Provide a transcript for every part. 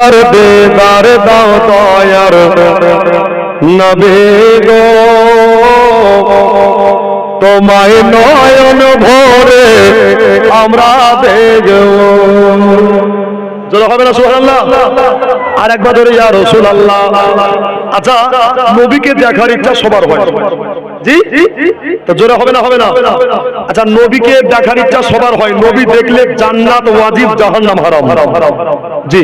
আর দেদার দাও দয়ার নবী গো, তোমায় নয়ন ভরে আমরা দেখব। জোরে হবে না সুবহানাল্লাহ? আর একবার ধরে ইয়া রাসূলুল্লাহ। আচ্ছা, নবীকে দেখার ইচ্ছা সবার হয়, জি? তো জোরে হবে না? হবে না? আচ্ছা, নবীকে দেখার ইচ্ছা সবার হয়, নবী দেখলে জান্নাত ওয়াজিব, জাহান্নাম হারাম। জি,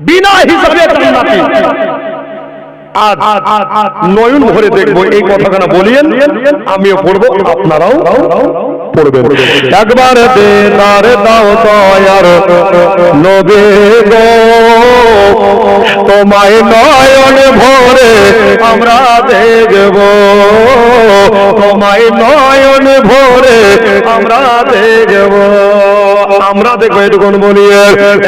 বিনা হিসাবে জান্নাতি। আজ নয়ন ভরে দেখবো, এই কথাখানা বলিয়েন, আমিও পড়বো, আপনারাও পড়বেন। একবার দেদার দাও দয়ার নবী গো, তোমায় নয়ন ভরে আমরা দেখব, তোমায় নয়ন ভরে আমরা দেখব। আমরা দেখবো এটুকুন বলিয়ে,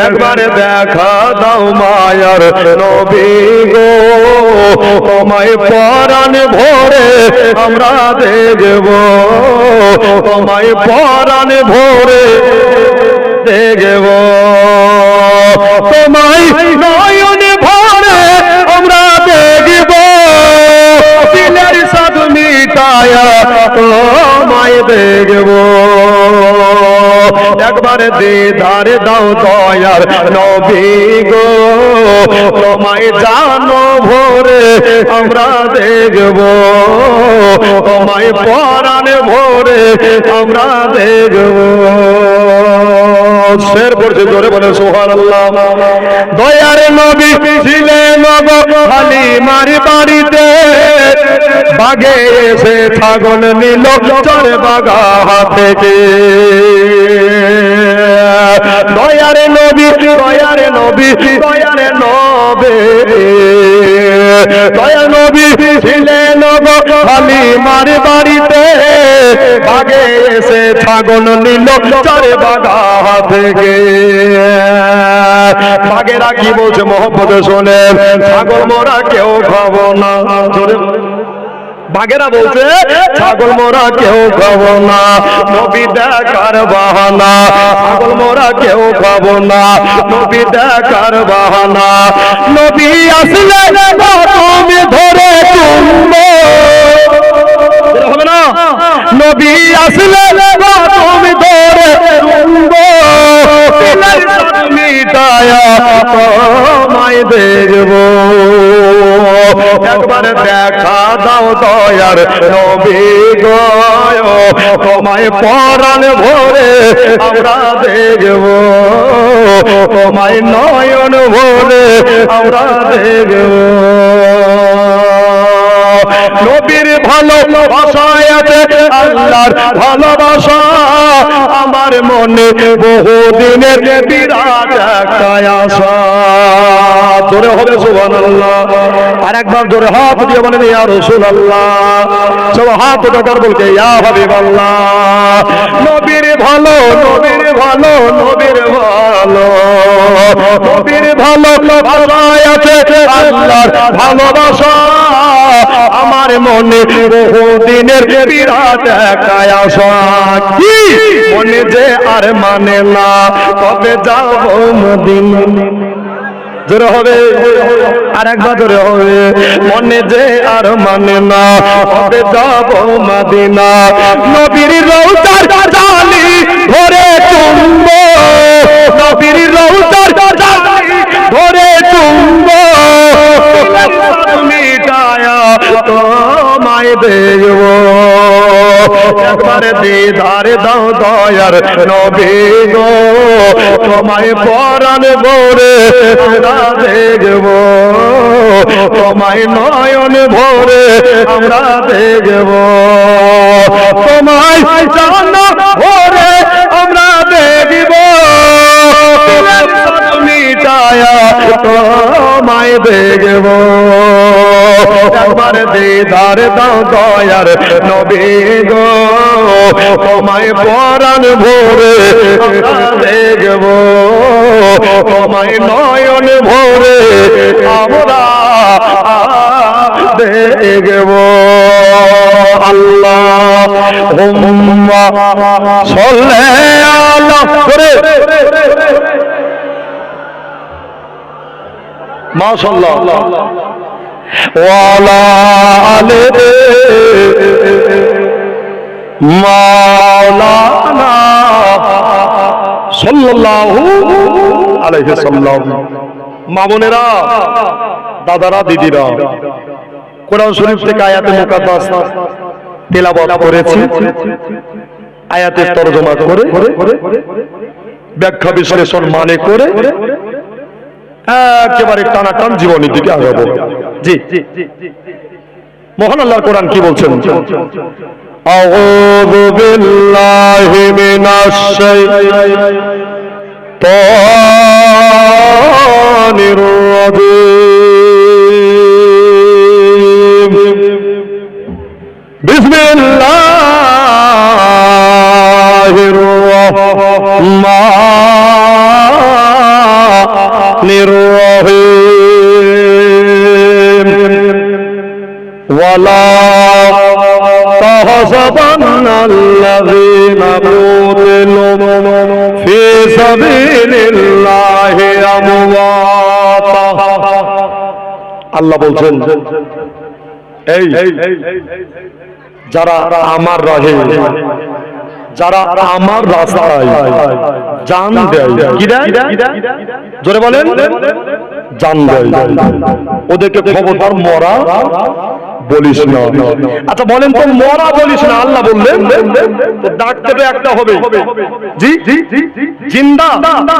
একবারে দেখা দাও মায়ার নবী গো, তোমায় পরাণ ভরে আমরা দেখব, তোমায় পরাণ ভরে দেখব, তোমায় নয়ন ভরে আমরা দেখব, দিলের সাধ মিটায়া তোমায় দেখব। একবার দিদার দাও দয়ার নবী গো, তোমায় জানো ভরে আমরা দেখব, তোমায় পরাণ ভরে আমরা দেখব। শের পড়ছে, জোরে বলে সুবহানাল্লাহ। দয়ার নবী ছিলেন হালিমার বাড়িতে, বাগে এসে ছাগল নিল চরে বাগা থেকে। দয়ার নবী, দয়ার নবী, দয়ার নবী, দয়ার নবী ছিলেন হালিমার বাড়িতে, বাগে এসে ছাগল নিল চরে বাগা থেকে। বাগেরা কি বলছে মোহাম্মদ শোনেন, ছাগল মোরা কেউ খাবো না। বাগেরা বলছে ছাগল মোরা কেউ খাবো না, নবী দেখার বাহানা, ছাগল মোরা কেউ খাবো না, নবী দেখার বাহানা। নবী আসলে তুমি ধরে তুমবো, হবে না? নবী আসলে তুমি ধরে তুমবো, মিটায়া তোমায় দেখব। একবার দেখা দাও দয়ার নবী গো, তোমায় পরাণ ভরে আমরা দেখব, তোমায় নয়ন ভরে আমরা দেখব। নবীর ভালোবাসায় আছে আল্লাহর ভালোবাসা, আমার মনে বহুদিনের বিরাট একটা আশা। জোরে হবে সুবহানাল্লাহ। আর একবার জোরে হাত দিয়ে বলেন ইয়া রাসূলুল্লাহ। সব হাত উঠাকার বলতে ইয়া হাবিবাল্লাহ। নবীর ভালো, নবীর ভালো, নবীর ভালো, নবীর ভালোবাসায় আছে আল্লাহর ভালোবাসা, আমার মনে বহুদিনের বিরাট একটা আশা। কি মনে যে আর মানে না, কবে যাব মদিনা। জোরে হবে, আর একবার জোরে হবে। মনে যে আর মানে না, কবে যাব মদিনা। নবীর রওজার জালি ধরে তুমবো, নবীর রওজার জালি ধরে তুমবো, মিটায়া তোমায় দেখব। একবারে দিদার দাও দয়ার নবী গো, তোমায় পরাণ ভরে আমরা দেখব, তোমায় নয়ন ভরে আমরা দেখব, তোমায় জানো ভরে আমরা দেখব, মিটায়া তোমায় দেখব। একবার দিদার দাও দয়ার নবী গো, তোমায় পরাণ ভরে আমরা দেখব, তোমায় নয়ন ভরে আমরা দেখব। আল্লাহুম্মা সাল্লি আলা মাশাআল্লাহ। ওয়ালা আলে মাওলানা সাল্লাল্লাহু আলাইহি সাল্লাম। মা বোনেরা, দাদারা, দিদিরা, কোরআন শরীফ থেকে আয়াতে মুকাদ্দাস তেলাওয়াত করেছি, আয়াতের তরজমা করে ব্যাখ্যা বিশ্লেষণ মানে করে একেবারে টানাটান জীবনের দিকে আগাবো। জি, মহান আল্লাহর কোরআন কি বলছেন? আউযু বিল্লাহি মিনাশ শাইতানির রাজীম। বিসমিল্লাহির রাহমানির রাহিম। ওয়ালা তাহসাবান্নাল্লাযীনা কুতিলু ফী সাবিলিল্লাহি আমওয়াতা। আল্লাহ বলছেন, এই যারা আমার রাহে, যারা আমার রাস্তায় জান দেয়, কি দেয়? জোরে বলেন, জান দেয়, ওদেরকে খবরদার মরা বলিস না। আচ্ছা বলেন তো, মরা বলিস না আল্লাহ বললেন, তো ডাকতে তো একটা হবে, জি জিন্দা,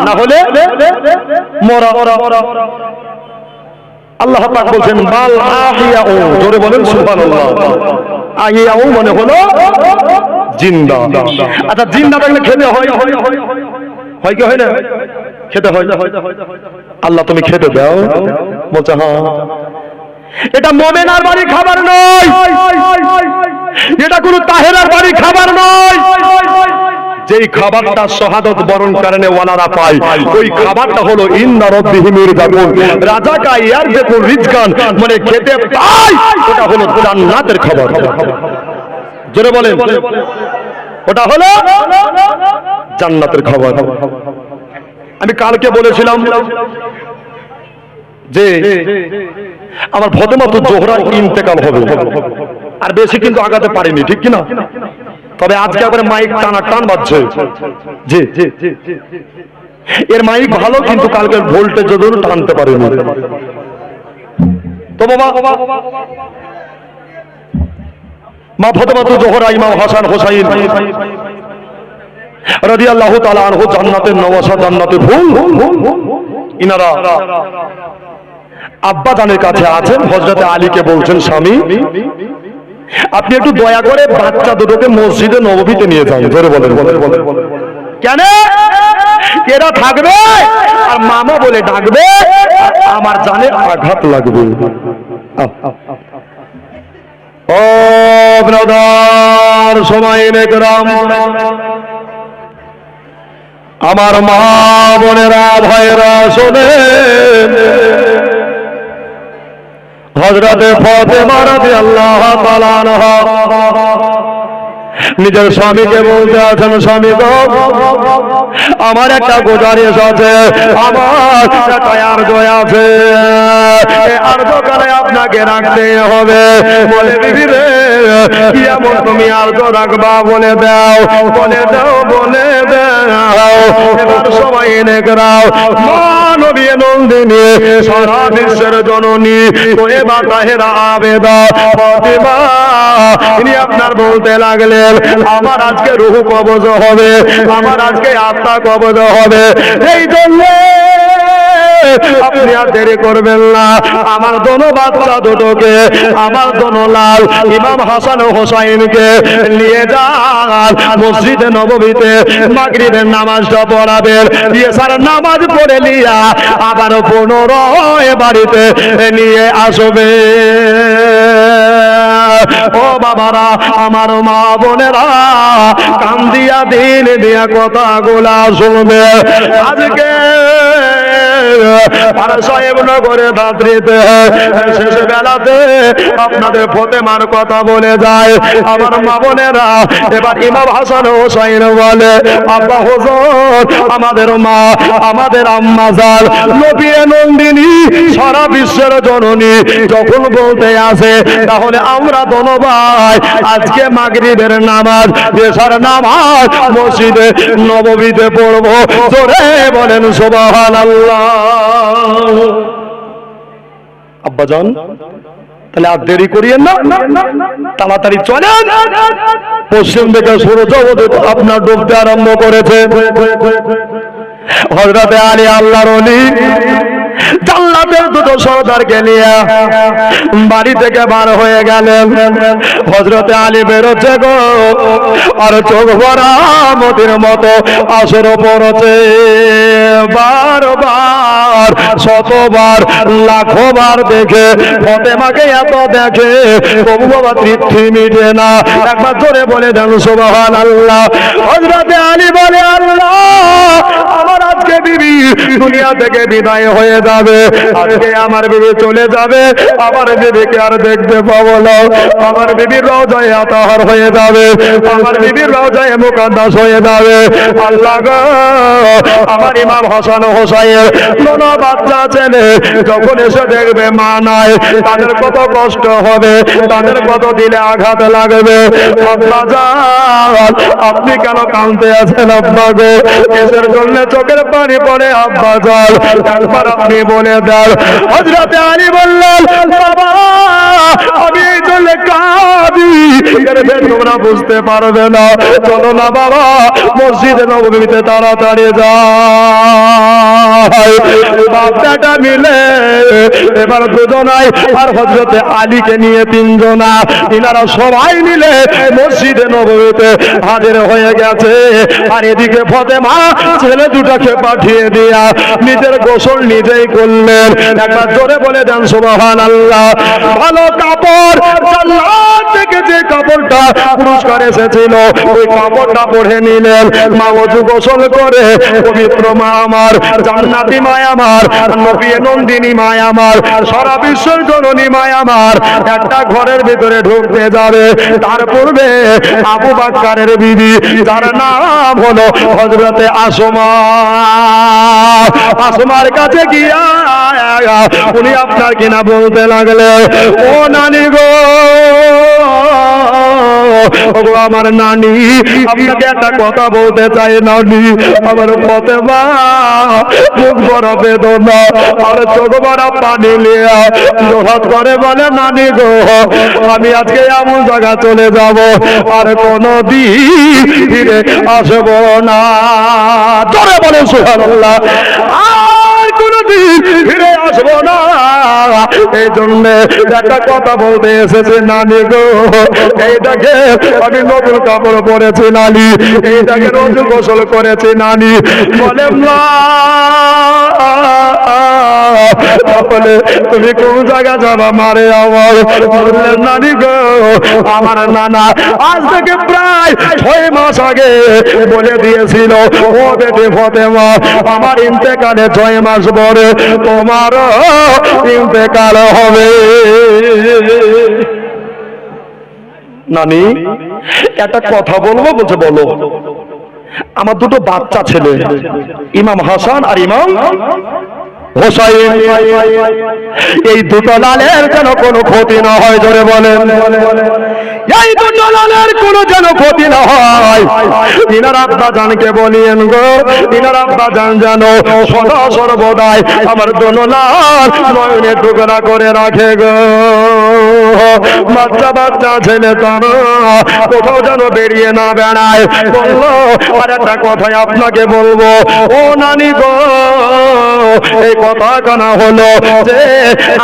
না হলে মরা। আল্লাহ পাক বলছেন বাল আহিয়াউ, জোরে বলেন সুবহানাল্লাহ। আহিয়াউ মানে হলো জিন্দা। আচ্ছা জিন্দা থাকলে খেতে হয়, হয় কি হয় না? খেতে হয়। আল্লাহ তুমি খেতে দাও, বলছে হ্যাঁ। এটা মোমেনার বাড়ি খাবার নয়, এটা কোনো তাহেরার বাড়ি খাবার নয়। যেই খাবারটা শাহাদাত বরণ কারণে ওয়ালারা পায়, ওই খাবারটা হলো ইন্না রাব্বিহিম ইরজাকুন, রাজাকা ইয়ারজাকুন রিজকান, মানে খেতে পায়, ওটা হলো জান্নাতের খাবার। জোরে বলেন, ওটা হলো জান্নাতের খাবার। আমি কালকে বলেছিলাম যে আমার ফাতেমাতুজ জোহরার ইন্তেকাল হবে, আর বেশি কিন্তু আগাতে পারিনি, ঠিক কিনা? তবে আজকে আবার মাইক টানা টান বাজছে, জি এর মাইক ভালো, কিন্তু কালকের ভোল্টেজ জন্য টানতে পারিনি। তো বাবা, মা ফাতেমাতুজ জোহরা ইমাম হাসান হোসাইন রাদিয়াল্লাহু তাআলা আনহু জান্নাতের নওয়াসা, জান্নাতের ফুল, ইনারা আব্বা জানের কাছে আছেন। হযরতে আলীকে বলছেন, স্বামী আপনি একটু দয়া করে বাচ্চা দুটোকে মসজিদে নববীতে নিয়ে যান। জোরে বলেন। কেন? এরা থাকবে আর মামা বলে ডাকবে, আমার জানে আঘাত লাগবে। ও ব্রাদার, সময়নে کرام, আমার মা বোনেরা, ভাইরা শোনেন, হযরতে ফাতেমা রাদিয়াল্লাহু তাআলা আনহা নিজের স্বামীকে বলতে আছেন, স্বামী গো, আমার একটা গুজারিশ আছে, আমার একটা আরজ আছে, এই আরজ করে আপনাকে রাখতে হবে। বলে বিবি রে, কি এমন তুমি আরজ রাখবা? বলে দাও, বলে দাও, বলে দাও। এবার সবাই এনে করাও, মা নবী নন্দিনী, সারা বিশ্বের জননী, তো এবার তাহেরা আবেদা ফাতেমা, ইনি আপনার বলতে লাগলেন, আমার আজকে রূহ কবজ হবে, আমার আজকে আত্মা কবজ হবে, এই জন্য আপনি আর দেরি করবেন না। আমার দোনো বাচ্চা দুটোকে, আমার দোনো লাল ইমাম হাসান ও হোসাইনকে নিয়ে যান মসজিদে নববীতে, মাগরিবের নামাজটা পড়াবেন, ইশার নামাজ পড়ে নিয়া আবার পুনরায় বাড়িতে নিয়ে আসবে। ও বাবারা, আমার মা বোনেরা, কান দিয়া দিন দিয়া কথাগুলা শুনবে। আজকে সাহেবনগরে দাত্রীতে শেষ বেলাতে আপনাদের ফাতেমার কথা বলে যায়। আমার মা বোনেরা, এবার ইমাম হাসান হোসাইন বলে, আব্বা হুজুর, আমাদের মা, আমাদের আম্মা জান নবী নন্দিনী সারা বিশ্বের জননী যখন বলতে আসে, তাহলে আমরা দোনো ভাই আজকে মাগরিবের নামাজ, এশার নামাজ মসজিদে নববীতে পড়বো। জোরে বলেন সুবহানাল্লাহ। আব্বাজান, তাহলে আর দেরি করিয়েন না, তাড়াতাড়ি চলেন। পশ্চিম থেকে সূর্য আপনার ডুবতে আরম্ভ করেছে। হযরতে আলী আল্লাহর ওলি জান্নাতের দুটো সর্দারকে নিয়ে বাড়ি থেকে বার হয়ে গেলেন। হযরতে আলী বেরোচ্ছে গো, আর চোখ ভরা মতির মতো আসর পড়ছে। বারবার শতবার লাখবার দেখে ফাতেমাকে এত দেখে তবু বাবা তৃপ্তি মিটে না। একবার জোরে বলে দেন সুবহানাল্লাহ। হযরতে আলী বলে, আল্লাহ, আমার আজকে বিবি দুনিয়া থেকে বিদায় হয়ে যাবে, আজকে আমার বিবি চলে যাবে, আমার বিবিকে আর দেখতে পাবো না। আমার বিবির রওজায়ে আতাহার হয়ে যাবে, আমার বিবির রওজায়ে মুকাদ্দাস হয়ে যাবে। আল্লাহ গো, আমার ইমাম হাসান হোসাইন দোনো বাচ্চা ছেলে যখন এসে দেখবে মা নাই, তাদের কত কষ্ট হবে, তাদের কত দিলে আঘাত লাগবে। আব্বা জান, আপনি কেন কাঁদতে আছেন আব্বা গো? কিসের জন্য চোখের পানি পড়ে আব্বা জান? একবার আপনি বলে দেন। হযরতে আলী বললেন, বাবা, আমি এই জন্য কাঁদি, তোমরা বুঝতে পারবে না। চলো না বাবা, মসজিদে নববীতে তাড়াতাড়ি যাই। বাচ্চাটা মিলে এবার দুজনাই আর হযরতে আলীকে নিয়ে তিনজনা, ইনারা সবাই মিলে মসজিদে নববীতে হাজির হয়ে গেছে। আর এদিকে ফাতেমা ছেলে দুটাকে পাঠিয়ে দিয়া নিজের গোসল নিজেই করলেন। একবার জোরে বলে দেন সুবহানাল্লাহ। ভালো কাপড়, জান্নাত থেকে যে কাপড়টা পুরস্কার এসেছিল ওই কাপড়টা পরে নিলেন। মা ওযু গোসল করে পবিত্র মা আমার, জান্নাতি মা আমার, নবী নন্দিনী মা আমার, সারা বিশ্বের জননী মা আমার একটা ঘরের ভিতরে ঢুকতে যাবে। তার পূর্বে আবু বকরের বিবি, যার নাম হলো হযরতে আসমা, আসমার কাছে গিয়া উনি আপনার কিনা বলতে লাগলে, ও নানি গো, আমার নানি, আপনাকে একটা কথা বলতে চাই নানি। আমার ফাতেমা মুখ বড় বেদনা আর চোখ বড় পানি লিয়া জোহাত করে বলে, নানি গো, আমি আজকে এমন জায়গা চলে যাব আর কোনদিন ফিরে আসবো না। জোরে বলে সুবহানাল্লাহ। আর কোনদিন ফিরে আসবো না। এই জন্য একটা কথা বলতে এসেছে নানি গো, এই দেখে আমি নতুন কাপড় পরেছি নানি, এই দেখে রোজু গোসল করেছি নানি। বলে মা, তাহলে তুমি কোন জায়গা যাবা মারে আমার? বললেন, নানি গো, আমার নানা আজ থেকে প্রায় 6 মাস আগে বলে দিয়েছিল, ও বেটি ফাতেমা, আমার ইন্তেকালে 6 মাস পরে তোমারও ইন্তেকাল হবে। নানি, একটা কথা বলবো? বলছে, বলো। আমার দুটো বাচ্চা ছেলে, ইমাম হাসান আর ইমাম হোসাইন, এই দুটো লালের যেন কোনো ক্ষতি না হয়। জোরে বলেন, এই দুটো লালের কোনো যেন ক্ষতি না হয়। ইনার আব্বা জানকে বলিয়েন গো, ইনার আব্বা জান যেন সদা সর্বদাই আমার দুটো লাল নয়নে টুকরা করে রাখে গো। বাচ্চা বাচ্চা ছেলে তারা কোথাও যেন বেরিয়ে না বেড়ায়। বললো, আর একটা কথাই আপনাকে বলবো, ও নানি গো, এই কথা কানা হলো যে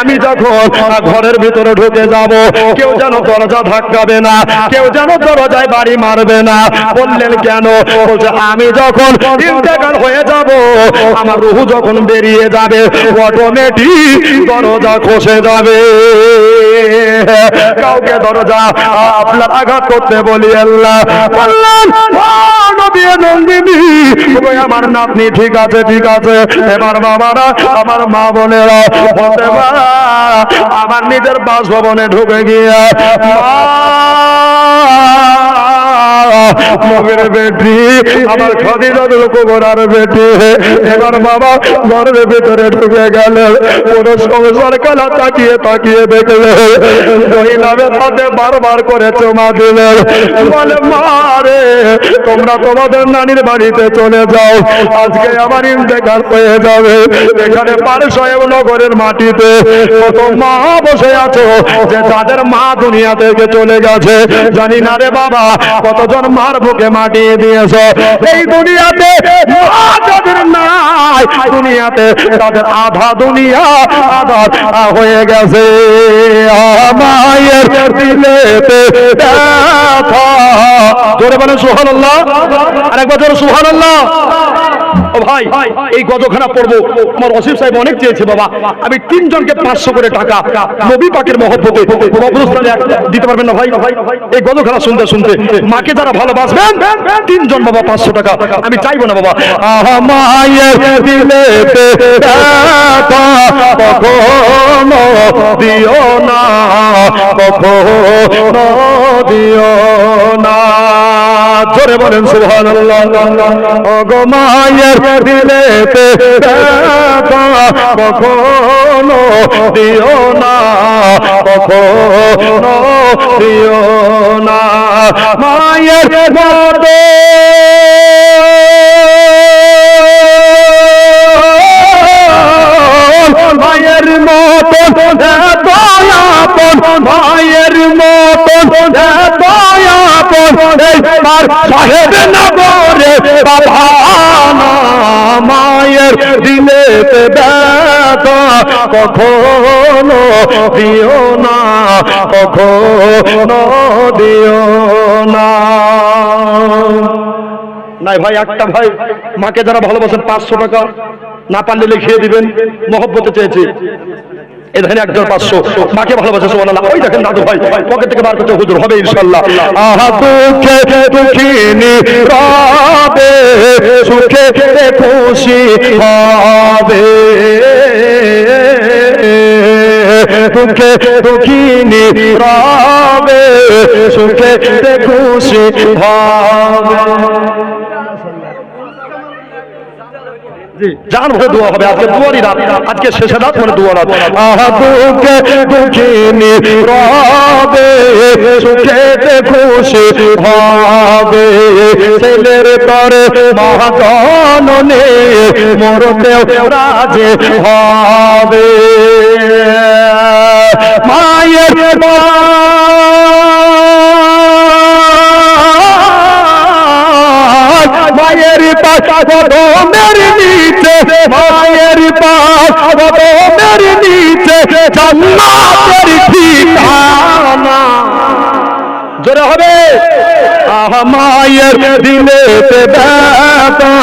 আমি যখন ঘরের ভিতরে ঢুকে যাব, কেউ যেন দরজা ধাক্কাবে না, কেউ যেন দরজায় বাড়ি মারবে না। বললেন কেন? বলছে, আমি যখন ইন্তেকাল হয়ে যাব, আমার রূহ যখন বেরিয়ে যাবে, অটোমেটিক দরজা খসে যাবে। কাউকে দরজা আপনার আঘাত করতে বলি আল্লাহ। বললেন, নবী নন্দিনী, আমার নাতনি ঠিক আছে, ঠিক আছে। এবার বাবারা, আমার মা বোনেরা, আমার নিজের বাসভবনে ঢুকে গিয়ে মগের বেটি আমার খাদিজাতুল কুবরার বেটি এবার বাবা ঘরের ভিতরে ঢুকে গেল পুরো সংসার কালা তাকিয়ে তাকিয়ে দেখলে মহিলাদের হাতে বারবার করে চুমা দিলে বলে মারে তোমরা তোমাদের নানির বাড়িতে চলে যাও আজকে আমার ইন্তেকাল হয়ে যাবে এখানে পারসাহেব নগরের মাটিতে কত মা বসে আছো যে যাদের মা দুনিয়া থেকে চলে গেছে জানি না রে বাবা কতজন মার বুকে মাটি দিয়েছ এই দুনিয়াতে মা যাদের নাই দুনিয়াতে তাদের আধা দুনিয়া আধা হয়ে গেছে মায়ের দিলেতে ব্যথা জোরে বলেন সুবহানাল্লাহ আরেকবার জোরে সুবহানাল্লাহ ও ভাই এই গজখানা পড়বো আমার ওসিফ সাহেব অনেক চেয়েছে বাবা আমি তিনজনকে 500 করে টাকা নবী পাকের মহব্বতে দিতে পারবেন না ভাই এই গজখানা শুনতে শুনতে মাকে যারা ভালোবাসবেন তিনজন বাবা 500 টাকা আমি চাইবো না বাবা মায়ের দিলেতে ব্যথা কখনো দিও না কখনো দিও না জোরে বলেন সুবহানাল্লাহ ওগো মায়ের দিলেতে ব্যথা কখনো দিও না কখনো দিও না মায়ের মতো মায়ের মতন এত আপন মায়ের মতন এত আপন এইবার সাহেব নগরে বাবা মায়ের দিলেতে ব্যথা কখনো দিও না কখনো দিও না নাই ভাই একটা ভাই মাকে যারা ভালোবাসেন 500 টাকা না পারলে লিখিয়ে দিবেন মহব্বতে চেয়েছি এখানে একজন 500 মাকে ভালোবাসে সুবহানাল্লাহ ওই দেখেন দাদু ভাই পকেট থেকে বার করতে হুজুর হবে ইনশাআল্লাহ আহা দুঃখে দুঃখিনী রবে সুখে খুশি হবে দুঃখে দুঃখিনী রবে সুখে খুশি হবে জান ভরে দোয়া হবে আজকে দুয়ারি রাত আজকে শেষে রাত মানে দোয়া রাত আহা দুঃখে দুঃখিনী রবে সুখেতে খুশি হবে ছেলের তরে মহাজননে মরতেও রাজে হবে মায়ের মায়ের পাশ কদমের নিচে মায়ের পাশ কদমের নিচে জান্নাতের ঠিকানা জোরে হবে আহা মায়ের দিলেতে ব্যথা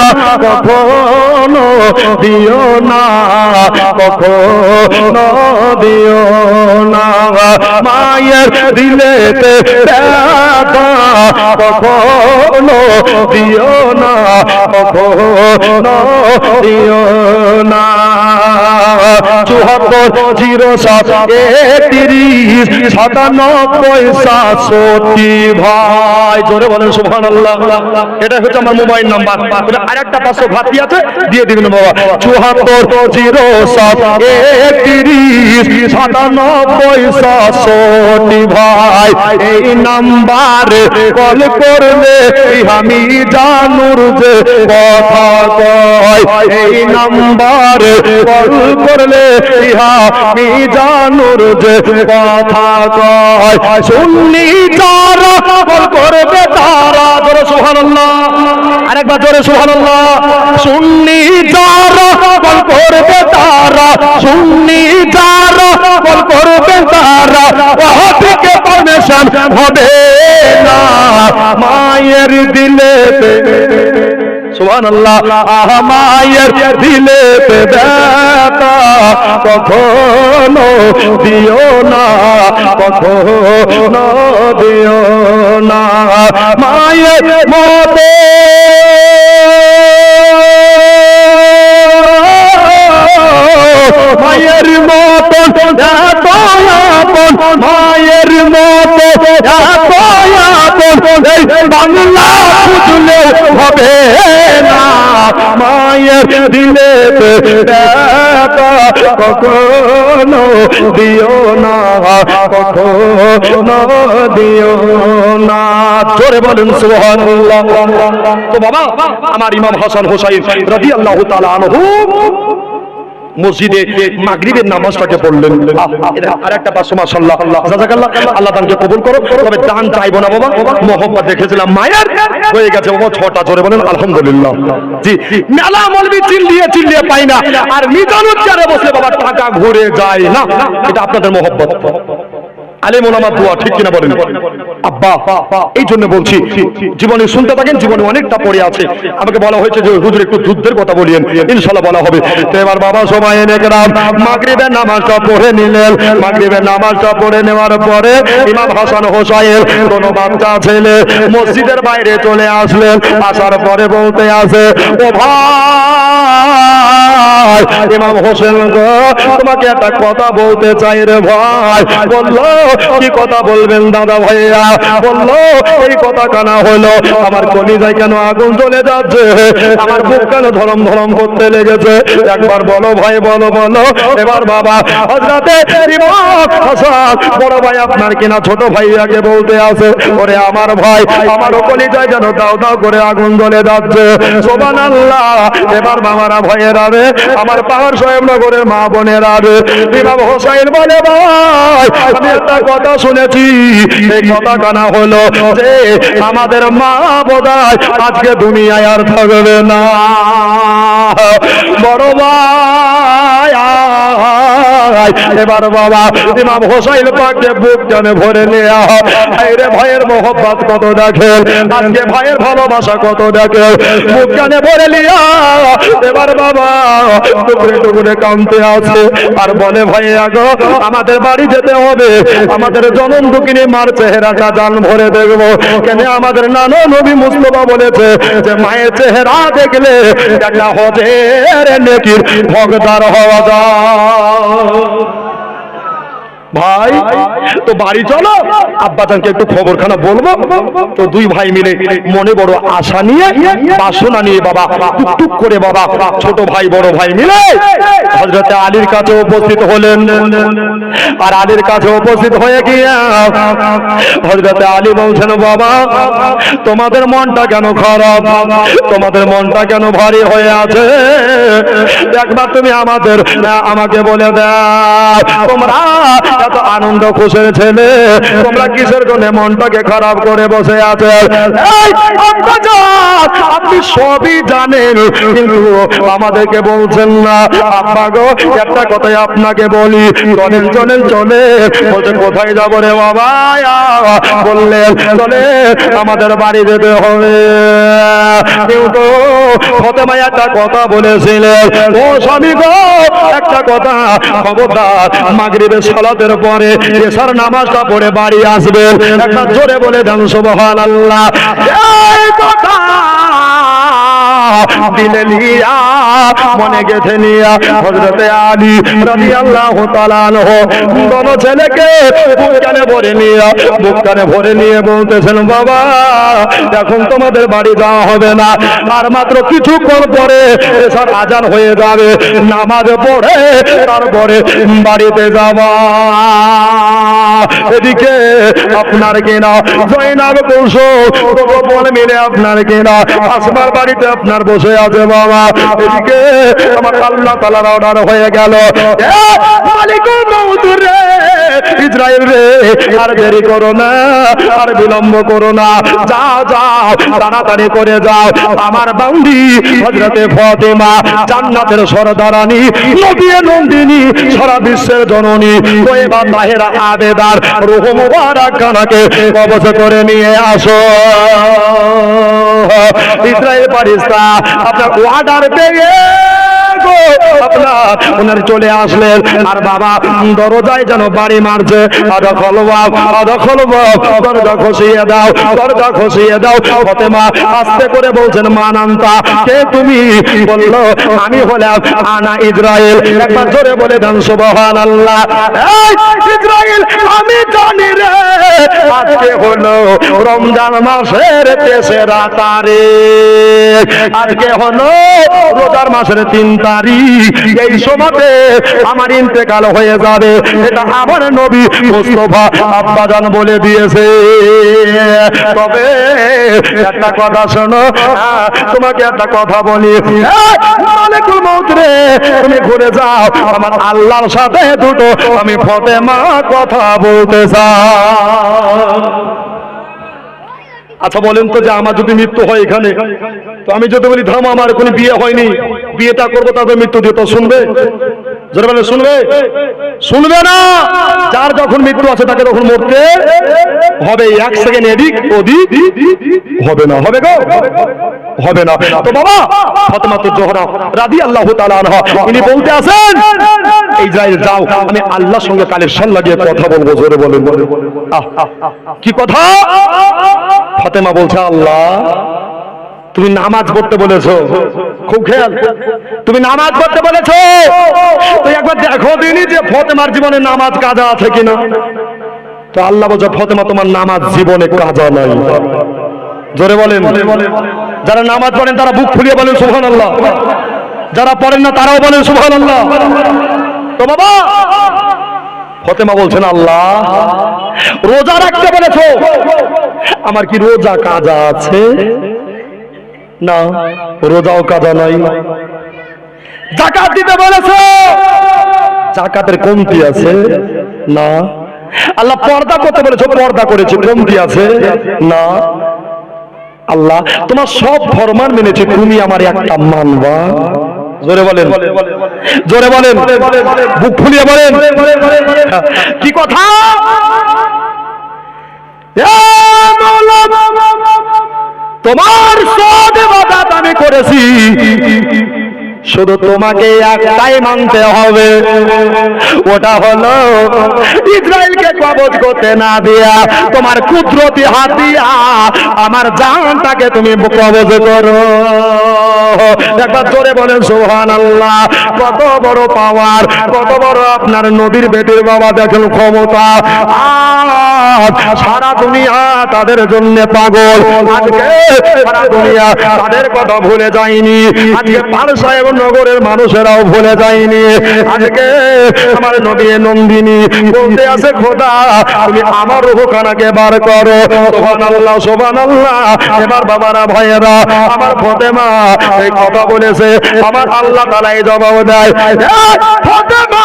কখনো দিও না কখনো দিও না মায়ের দিলেতে ব্যথা কখনো দিও না কখনো দিও না 7407319767 ভাই জোরে বলেন সুবহানাল্লাহ এটা হচ্ছে আমার মোবাইল নাম্বার আরেকটা 500 ভাতি আছে দিয়ে দিবেন বাবা 7407319767 ভাই এই নাম্বারে কল করলে আমি জানুর যে কথা কয় এই নাম্বারে কল করলে আমি জানুর যে কথা কয় শুনলি যারা কল করবে তারা জোরে সুবহানাল্লাহ আরেকবার জোরে সুবহানাল্লাহ শুনলি যারা কল করবে তারা শুনলি যারা কল করবে তারা ওদিকে পারমিশন হবে না মায়ের দিলেতে সুবহানাল্লাহ আহা মায়ের দিলেতে ব্যথা কখনো দিও না কখনো দিও না মায়ের মতো মায়ের মতো এত আপন মায়ের মতো এত আপন এই বাংলা হবে না, মায়ের দিলে কখনো দিও না, কখনো দিও না। জোরে বলেন সুবহানাল্লাহ। তো বাবা আমার ইমাম হাসান হোসাইন রাদিয়াল্লাহু তাআলা আনহু মসজিদে মাগরিবের নামাজটাকে পড়লেন। আর একটা পাশে মাশাআল্লাহ জাযাকাল্লাহ, আল্লাহ দানকে কবুল করো। তবে দান চাইবো না বাবা, মোহব্বত দেখেছিলাম মায়ের হয়ে গেছে বাবা 6টা। জোরে বলেন আলহামদুলিল্লাহ। জি, মেলা মলবি চিল্লিয়ে চিল্লিয়ে পাই না, আর মিজানুর চেয়ারে বসে বাবা টাকা ঘুরে যায় না। এটা আপনাদের মোহব্বত, আলেম ওলামার দোয়া, ঠিক কিনা বলেন? আব্বা এই জন্য বলছি, জীবনে শুনতে থাকেন, জীবনে অনেকটা পড়ে আছে। আমাকে বলা হয়েছে যে হুজুর একটু যুদ্ধের কথা বলিয়েন, ইনশাআল্লাহ বলা হবে। তো এবার বাবা সবাই এনেকরাম মাগরিবের নামাজটা পড়ে নিলেন। মাগরিবের নামাজটা পড়ে নেওয়ার পরে ইমাম হাসান হোসাইন কোনো বাচ্চা ছেলে মসজিদের বাইরে চলে আসলেন। আসার পরে বলতে আছে, ও ভাই ইমাম হোসেন গো, তোমাকে একটা কথা বলতে চাই রে ভাই। বললো, কি কথা বলবেন দাদা ভাইয়া? বললো, এই কথা কানা হলো, আমার কলিজায় কেন আগুন জ্বলে যাচ্ছে, আমার বুক কেন ধরম ধরম করতে লেগেছে। একবার বলো ভাই, বলো বলো। এবার বাবা হযরতে ইমাম হাসান বড় ভাই আপনার কিনা ছোট ভাইয়াকে বলতে আছে, ওরে আমার ভাই, আমার কলিজায় যেন দাও দাও করে আগুন জ্বলে যাচ্ছে। সুবহানাল্লাহ। এবার বাবারা ভাইয়েরা রে, আমার পাহাড় সাহেব নগরের মা বোনেরা রে, ইমাম হোসেন বলে, ভাই আমি একটা কথা শুনেছি, এই কথা কানা হলো যে আমাদের মা বোধহয় আজকে দুনিয়ায় আর থাকবে না। বড় ভাই এবার বাবা ইমাম হোসেন পাককে বুক টানে ভরে নেয়া। রে ভাইয়ের মোহব্বত কত দেখেন, আজকে ভাইয়ের ভালোবাসা কত দেখেন, বুক টানে ভরে নিয়া এবার বাবা টুকরে টুকরে কাঁদতে আছে আর বলে, ভাইয়া গো আমাদের বাড়ি যেতে হবে, আমাদের জনম দুঃখিনী মার চেহারাটা জান ভরে দেখবো। কেন আমাদের নানা নবী মুস্তাফা বলেছে যে মায়ের চেহারা দেখলে একটা হজের নেকির হকদার হওয়া যায়। ভাই তো বাড়ি চলো, আব্বাজানকে একটু খবরখানা বলবো। তো দুই ভাই মিলে মনে বড় আশা নিয়ে বাসনা নিয়ে বাবা টুকটুক করে বাবা ছোট ভাই বড় ভাই মিলে হযরতে আলীর কাছে উপস্থিত হলেন। আর আলীর কাছে উপস্থিত হয়ে গিয়ে হযরতে আলী বলছেন, বাবা তোমাদের মনটা কেন খারাপ, তোমাদের মনটা কেন ভারী হয়ে আছে? একবার তুমি আমাকে বলে দাও, তোমরা এত আনন্দ খুশির ছেলে, তোমরা কিসের জন্য মনটাকে খারাপ করে বসে আছেন? আপনি সবই জানেন কিন্তু আমাদেরকে বলছেন না। আব্বা গো একটা কথাই আপনাকে বলি, চলেন চলেন চলে বলছে, কোথায় যাবো রে বাবা? বললেন চলে আমাদের বাড়ি যেতে হবে। কিন্তু ফতেমা একটা কথা বলেছিলেন, ও স্বামী গো একটা কথা খবরদার, মাগরিবের সালাতের পরে এশার নামাজটা পড়ে বাড়ি আসবেন। একটা জোরে বলে দেন সুবহানাল্লাহ। এই কথা দিলে নিয়া মনে গেঁথে নিয়া হযরতে আলী রাদিয়াল্লাহু তাআলা আনহু দোনো ছেলেকে বুক কানে ভরে নিয়ে বলতেছেন, বাবা এখন তোমাদের বাড়ি যাওয়া হবে না, আর মাত্র কিছুক্ষণ পরে এশার আজান হয়ে যাবে, নামাজ পড়ে তারপরে বাড়িতে যাবা। এদিকে আপনার কিনা জয়নাব কৌশল মিলে আপনার কিনা আসমার বাড়িতে আপনার বসে আছে বাবা। এদিকে আমার আল্লাহ তাআলার অর্ডার হয়ে গেল, মালিকুল মউত রে, ইসরাইল রে, আর দেরি করো না, আর বিলম্ব করো না, যাও যাও তাড়াতাড়ি করে যাও। আমার বান্দি হযরতে ফাতেমা জান্নাতের সরদারানী, নবী নন্দিনী, সারা বিশ্বের জননী তয়্যিবা তাহেরা আবেদার রূহ মুবারক খানাকে কবজ করে নিয়ে আসো। ইসরাইল ফেরেশতা আপনার অর্ডার পেয়ে গো আপনার ওনার চলে আসলেন আর বাবা দরজায় যেন বাড়ি মারছে আদা খোলবা দরজা খসিয়ে দাও দরজা খসিয়ে দাও ফাতেমা আস্তে করে বলছেন মানান্তা কে তুমি বললো আমি হলাম আনা ইসরাইল একবার জোরে বলে দেন সুবহানাল্লাহ এই ইসরাইল আমি জানি রে আজকে হলো রমজান মাসের 3রা তারিখ আজকে হলো রোজার মাসের 3 তারিখ এই সময়তে আমার ইন্তেকাল হয়ে যাবে এটা আমার নবী মুস্তাফা আব্বাজান বলে দিয়েছে তবে একটা কথা শোনো তোমাকে একটা কথা বলি মালিকুল মউত রে তুমি ঘুরে যাও আমার আল্লাহর সাথে দুটো আমি ফাতেমা কথা বলতে চাই আচ্ছা বলেন তো যে আমার যদি মৃত্যু হয় এখানে তো আমি যদি বলি থাম আমার কোনো বিয়ে হয়নি বিয়েটা করবো তাদের মৃত্যু দিয়ে তো শুনবে জোরে বলে শুনবে শুনবে না যার যখন মৃত্যু আছে তাকে তখন মরতে হবে 1 সেকেন্ড এদিক ওদিক হবে না হবে গো হবে না তো বাবা ফাতেমা জোহরা রাদিয়াল্লাহু তাআলা আনহা ইনি বলতে আছেন ইসরাইল যাও আমি আল্লাহর সঙ্গে কালেকশন লাগিয়ে কথা বলবো জোরে বলেন কি কথা ফাতেমা বলছে আল্লাহ তুমি নামাজ পড়তে বলেছো খুব খেয়াল তুমি নামাজ পড়তে বলেছো তুই একবার দেখো দিনই যে ফাতেমার জীবনে নামাজ কাজা আছে কিনা তো আল্লাহ বলছে ফাতেমা তোমার নামাজ জীবনে কাজা নাই জোরে বলেন যারা নামাজ পড়েন তারা বুক ফুলিয়ে বলেন সুবহানাল্লাহ যারা পড়েন না তারাও বলেন সুবহানাল্লাহ তো বাবা ফাতেমা বলছেন আল্লাহ রোজা রাখতে বলেছো আমার কি রোজা কাজা আছে না রোজাও কাজা নাই যাকাত দিতে বলেছো যাকাতের কমতি আছে না আল্লাহ পর্দা করতে বলেছো পর্দা করেছে কমতি আছে না আল্লাহ তোমার সব ফরমান মেনেছি তুমি আমার একটা মানবা জোরে বলেন জোরে বলেন বুক ফুলিয়ে বলেন কি কথা তোমার সব ইবাদত আমি করেছি শুধু তোমাকে একটাই মানতে হবে ওটা হলো ইসরাইলকে কবজ করতে না দিয়া তোমার কুদরতি হাত দিয়া আমার জানটাকে তুমি কবজ করো একবার জোরে বলেন সুবহানাল্লাহ কত বড় পাওয়ার কত বড় আপনার নবীর বেটির বাবা দেখেন ক্ষমতা সারা দুনিয়া তাদের জন্য পাগল আজকে সারা দুনিয়া তাদের কথা ভুলে যায়নি আজকে পারসা এবং নগরের মানুষেরাও ভুলে যায়নি আজকে আমার নবী নন্দিনী বলতে আছে খোদা তুমি আমার রূহখানাকে বার করো সুবহানাল্লাহ সুবহানাল্লাহ এবার বাবারা ভাইয়েরা আমার ফাতেমা এই কথা বলেছে আমার আল্লাহ তাআলা এই জবাব দেয় ফাতেমা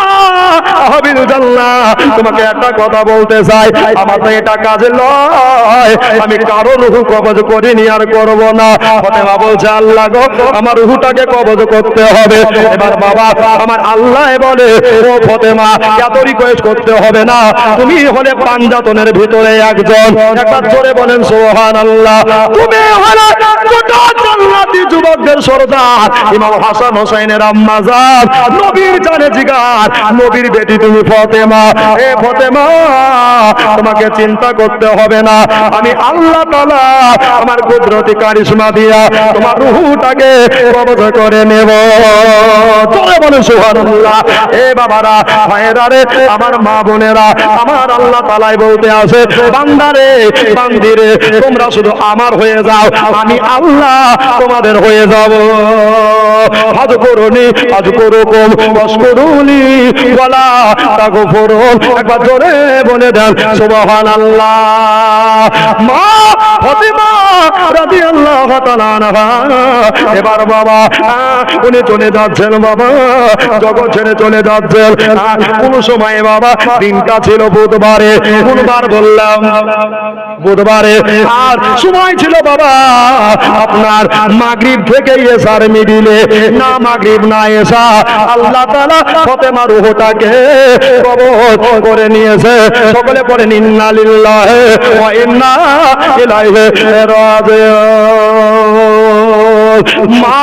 হাবিবুল জান্নাহ তোমাকে একটা কথা বলতে চাই আমার তো এটা কাজে লয় আমি কারো রূহ কবজ করিনি আর করব না ফাতেমা বলছে আল্লাহ গো আমার রূহটাকে কবজ করতে হবে এবার বাবা আমার আল্লাহ বলে ও ফাতেমা এত রিকোয়েস্ট করতে হবে না তুমি হলে পাঞ্জাতনের ভিতরে একজন একবার জোরে বলেন সুবহানাল্লাহ তুমি হলে গোটা জান্নাতি যুবকদের সরদার ইমাম হাসান হোসেনের আম্মা জান নবীর জানে জিগার নবীর বেটি তুমি ফাতেমা এ ফাতেমা তোমাকে চিন্তা করতে হবে না আমি আল্লাহ তাআলা আমার কুদরতি কারিশমা দিয়া তোমার রূহটাকে কবজ করে নেব চলে বলে সুবহানাল্লাহ এ বাবারা ভাইয়েরা রে আমার মা বোনেরা আমার আল্লাহ তাআলাই বলতে আছে বান্দারে বান্দিরে তোমরা শুধু আমার হয়ে যাও আমি আল্লাহ তোমাদের হয়ে যাব হজ করুনি হজ করুকুম ওয়াশকুরুনি ওয়ালা তাগফুরুন একবার জোরে বলে দেন সুবহানাল্লাহ মা ফাতেমা রাদিয়াল্লাহু তাআলা আনহা এবার বাবা উনি চলে যাচ্ছেন বাবা জগৎ ছেড়ে চলে যাচ্ছেন কোন সময় বাবা দিনটা ছিল বুধবারে বুধবার বললাম বুধবারে আর সময় ছিল বাবা আপনার মাগরিব থেকে এশার মিডিলে না মাগরিব না এশা আল্লাহ তাআলা ফাতেমার রূহটাকে কবজ করে নিয়েছে সকলে পড়েন ইন্না লিল্লাহি ওয়া ইন্না ইলাইহি রাজিউন মা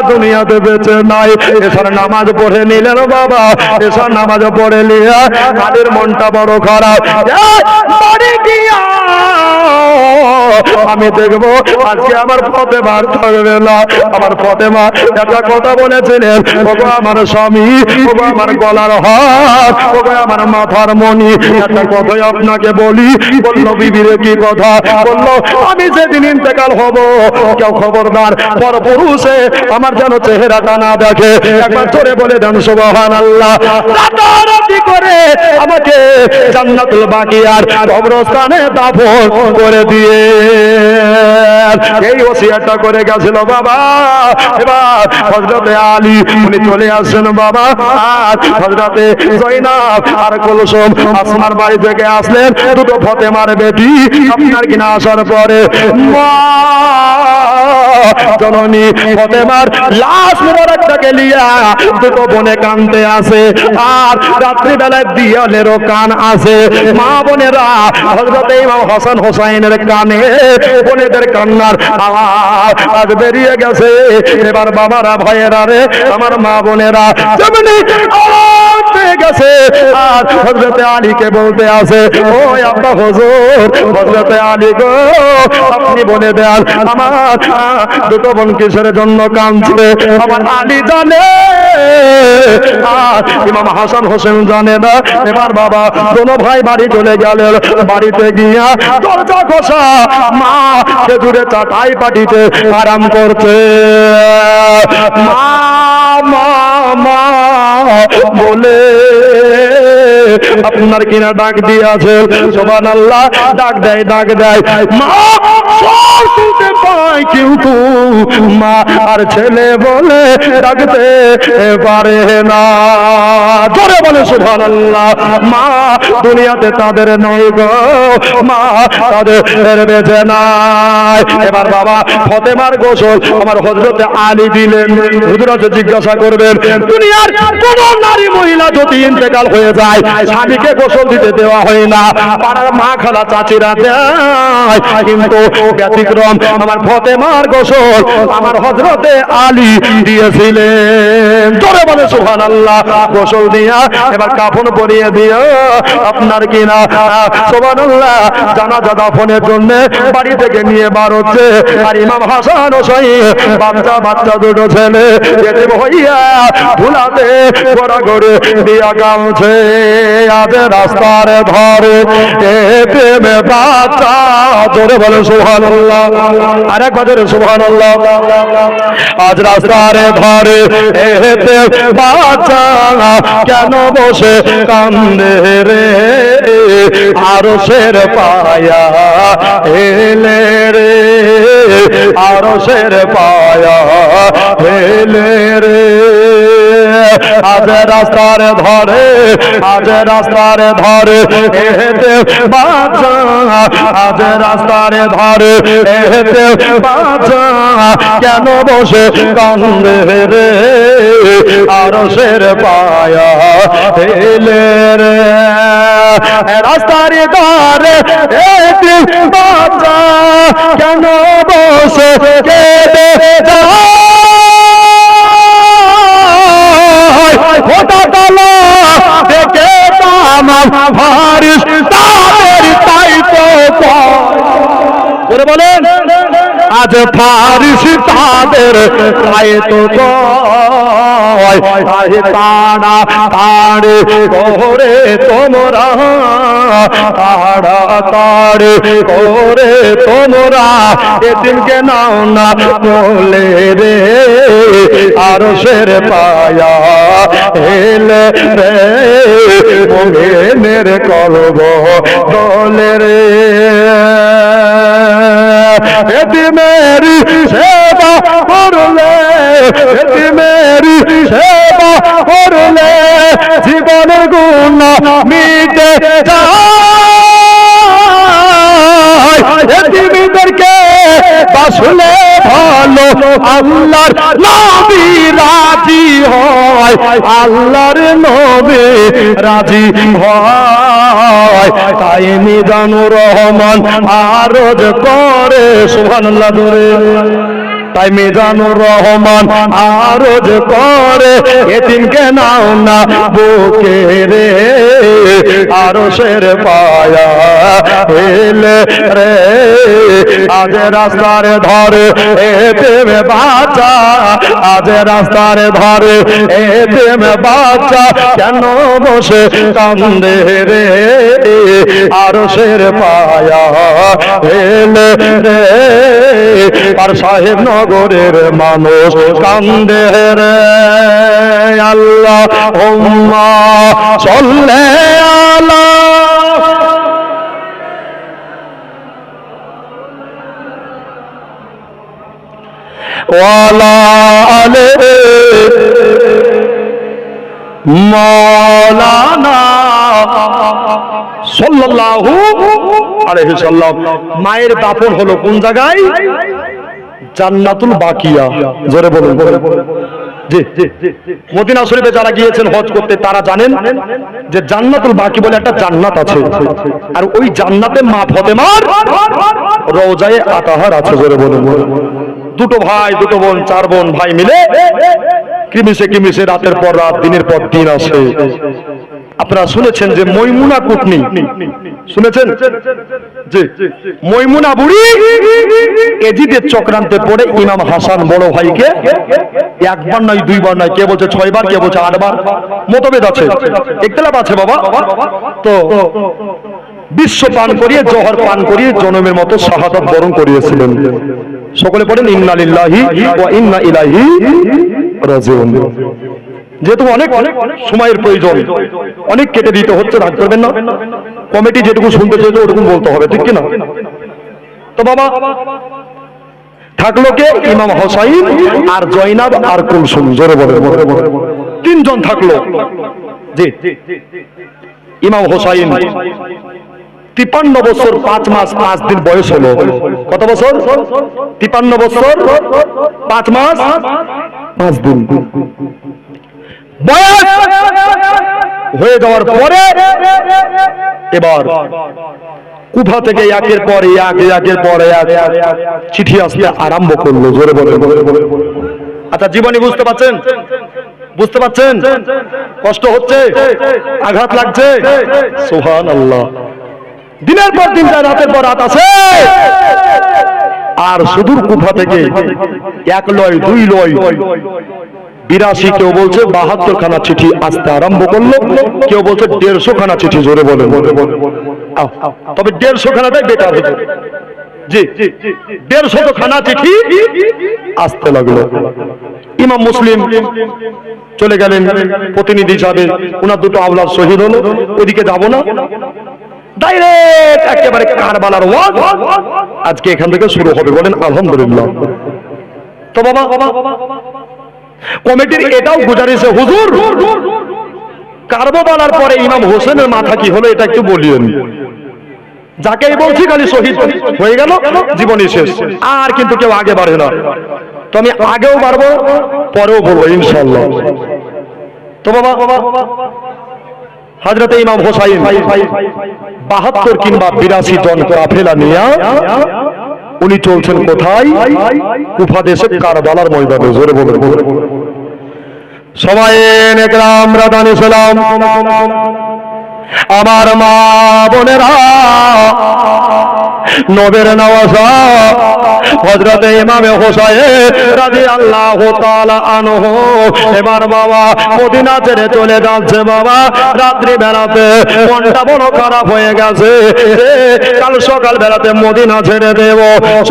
দুনিয়াতে বেঁচে নাই। এসার নামাজ পড়ে নিলেন বাবা, এসার নামাজ পড়ে নিয়ে তাদের মনটা বড় খারাপ। বাড়ি গিয়া আমি দেখবো আজকে আমার ফতেমা থাকবে না। আমার ফতেমা একটা কথা বলেছিলেন, ওগো আমার স্বামী, ওগো আমার গলার হাত, ওগো আমার মাথার মণি, একটা কথাই আপনাকে বলি। বললো বিবিরে কি কথা? বললো আমি যেদিন ইন্তেকাল হব কেউ খবরদার পর পুরুষে আমার যেন চেহারাটা না দেখে। একবার জোরে বলে দেন সুবহানাল্লাহ। রাতারাতি করে আমাকে জান্নাতুল বাকিয়ার কবরস্থানে দাফন করে দিয়ে এই ওসিয়াতটা করে গেছিল বাবা। এবার হযরতে আলী উনি চলে আসেন বাবা, আর হযরতে জয়নাব আর কুলসুম আসমার বাড়ি থেকে আসলেন, দুটো ফতেমার বেটি। আপনার কিনা আসার পরে মা জননী ফতেমার লাশ মুবারকটাকে লিয়া দুটো বোনে কানতে আসে, আর রাত্রিবেলায় দিয়ালেরও কান আছে। মা বোনেরা হযরত ইমাম হাসান হোসাইনের কানে বোনেদের কান্নার আওয়াজ বেরিয়ে গেছে। এবার বাবারা ভাইয়েরা রে, আমার মা বোনেরা যেমনি আওয়াজ পেয়ে গেছে, আর হযরত আলীকে বলতে আসে, ও আব্বা হুজুর, হযরত আলী গো আপনি বলে দেন আমার দুটো বোন কিসের জন্য কাঁদছে। আমার আলী জানে আর ইমাম হাসান হোসেন জানে না। এবার বাবা দোনো ভাই বাড়ি চলে গেলেন। বাড়িতে গিয়া দরজা ঘষা, মা খেজুরে চাটাই পাটিতে আরাম করছে। মা মা মা বলে আপনার কিনা ডাক দিয়েছে। সুবহানাল্লাহ, ডাক দেয় ডাক দেয়, মা সব শুনতে পায় কিন্তু মা আর ছেলে বলে ডাকতে পারে না। জোরে বলে সুবহানাল্লাহ। মা দুনিয়াতে তাদের নয় গো, মা তাদের বেঁচে নাই। এবার বাবা ফতেমার গোসল আমার হযরতে আলী দিলেন। হুজুর জিজ্ঞাসা করবেন, দুনিয়ার কোন নারী মহিলা যদি ইন্তেকাল হয়ে যায় স্বামীকে গোসল দিতে দেওয়া হয় না, পাড়ার মা খালা চাচিরা দেয়, কিন্তু ব্যতিক্রম আমার ফতেমার গোসল আমার হযরতে আলী দিয়েছিলেন। জোরে বলে সুবহানাল্লাহ। গোসল দিয়া এবার কাফন পরিয়ে দিয়া আপনার কিনা সুবহানাল্লাহ জানাজা দাফনের জন্য বাড়ি থেকে নিয়ে বার হচ্ছে। আর ইমাম হাসান হোসেন বাচ্চা বাচ্চা দুটো ছেলে এতিম হইয়া ধুলাতে গড়াগড়ি দিয়া গামছে। আজ রাস্তার ধারে এতিম বাচ্চা, জোরে বলে সুবহানাল্লাহ। আরেকবার জোরে সুবহানাল্লাহ। আজ রাস্তার ধারে এতিম বাচ্চা কেন বসে কান্দে রে, আরশের পায়া এলে রে, আরশের পায়া এলে রে। আজ রাস্তার ধারে, আজ রাস্তার ধারে এতে বাচ্চা, আজ রাস্তার ধারে এতে বাচ্চা কেন বসে কান্দে রে, আরশের পায়া এলে রে। রাস্তার ধারে এতে বাচ্চা কেন বসে কেঁদে যায়, খোদা তাআলা দেখে তামাম ফারিস্তা তাদের তাই তো বলেন। আজ ফারিস্তাদের তাই তো তাড়া তাড়ে করে তোমরা, তাড়া তাড়ে করে তোমরা এদিনকে নাও না বলে রে, আরশের পায়া এলে রে, মোমেনের কলব দোলে রে। এতিমেরি সেবা করলে, এতিমেরি সেবা করলে জীবনের গুনাহ মিটে যায়। এতিমদেরকে বাসলে ভালো আল্লাহর নবী রাজি হয়, আল্লাহর নবী রাজি হয়। তাই মিজানুর রহমান আরজ করে সুবহানাল্লাহ ধরে। তাই মিজানুর রহমান আরজ করে এতিমকে নাও না বুকে রে আরশের পায়া হেলে রে আজ রাস্তার ধরে এতিম বাচ্চা আজ রাস্তার ধরে এতিম বাচ্চা কেন বসে কান্দে রে আরশের পায়া হেলে রে আর সাহেব নগরের মানুষ কান্দে রে আল্লাহুম্মা সাল্লি আলা ওয়ালা আলে মাওলানা সাল্লাল্লাহু আলাইহি সাল্লাম। মায়ের দাফন হলো কোন জায়গায়? জান্নাতুল বাকিয়া। জোরে বলুন। জি, মদিনা শরীফে যারা গিয়েছেন হজ করতে তারা জানেন যে জান্নাতুল বাকি বলে একটা জান্নাত আছে, আর ওই জান্নাতে মা ফাতেমার রওজায়ে আতাহার আছে। জোরে বলুন। দুটো ভাই, দুটো বোন, চার বোন ভাই মিলে কিমিসে রাতের পর রাত, দিনের পর দিন আসে। আপনারা শুনেছেন যে মৈমুনা কুটনি শুনেছেন? জি, মৈমুনা বুড়ি এজিদের চক্রান্তে পড়ে ইমাম হাসান বড় ভাইকে একবার নয়, দুইবার নয়, কে বলছে 6 বার, কে বলছে 8 বার, মতভেদ আছে, ইখতিলাফ আছে বাবা। তো বিশ্ব পান করিয়ে, জহর পান করিয়ে জনমের মতো শাহাদাত বরণ করিয়েছিলেন। সকলে পড়েন ইন্না লিল্লাহি ওয়া ইন্না ইলাইহি রাজিউন। যেহেতু অনেক সময়ের প্রয়োজন, অনেক কেটে দিতে হচ্ছে, রাগ করবেন না। কমিটি যেটুকু শুনতে চেয়েছে ওটুকু বলতে হবে, ঠিক কিনা? তো বাবা থাকলো কে? ইমাম হোসাইন আর জয়নাব আর কুলসুম। জোরে বলে 3 জন থাকলো। জি, ইমাম হোসাইন 53 বছর 5 মাস 5 দিন বয়স হলো। কত বছর? 53 বছর 5 মাস 5 দিন বয়স হয়ে যাওয়ার পরে এবার কুফা থেকে একের পর এক চিঠি আসতে আরম্ভ করলো। জোরে বলে। আচ্ছা, জীবনী বুঝতে পারছেন? বুঝতে পারছেন? কষ্ট হচ্ছে, আঘাত লাগছে। সুবহানাল্লাহ। দিনের পর দিন যায়, রাতের পর রাত আছে, আর সুদূর কুফা থেকে 1 লয় 2 লয় 82, কেউ বলছে 72 খানা চিঠি আসতে আরম্ভ করলো, কেউ বলছে 150 খানা চিঠি। জোরে বলে। তবে 150 খানাটাই বেটার হতো। জি, 150 খানা চিঠি আসতে লাগলো। ইমাম মুসলিম চলে গেলেন প্রতিনিধি হিসাবে, ওনার 2টো আওলাদ শহীদ হলো। ওইদিকে যাব না, ডাইরেক্ট একেবারে কারবালার ওয়াজ আজকে এখান থেকে শুরু হবে। বলেন আলহামদুলিল্লাহ। তো বাবা কমিটির এটাও গুজারিশে, হুজুর কারবালার পরে ইমাম হোসেনের মাথা কি হলো এটা একটু বলিয়েন। যাকেই বলছি খালি শহীদ হয়ে গেল, জীবনী শেষ, আর কিন্তু কেউ আগে বাড়ে না। তো আমি আগেও বাড়বো, পরেও বলবো ইনশাআল্লাহ। তো বাবা হযরতে ইমাম হোসাইন 72 কিংবা 82 জন কাফেলা নিয়ে উনি চলছেন কোথায়? কুফা দেশে কারবালার ময়দানে। জোরে বলে। সবাই নেকরাম রাদানি সালাম। আমার মা বোনেরা, নবীর নওয়াজা হযরতে ইমামে হোসাইন রাদিয়াল্লাহু তাআলা আনহু এবার বাবা মদিনা ছেড়ে চলে যাচ্ছে। বাবা রাত্রি বেলাতে মনটা বড় খারাপ হয়ে গেছে, কাল সকাল বেলাতে মদিনা ছেড়ে দেব,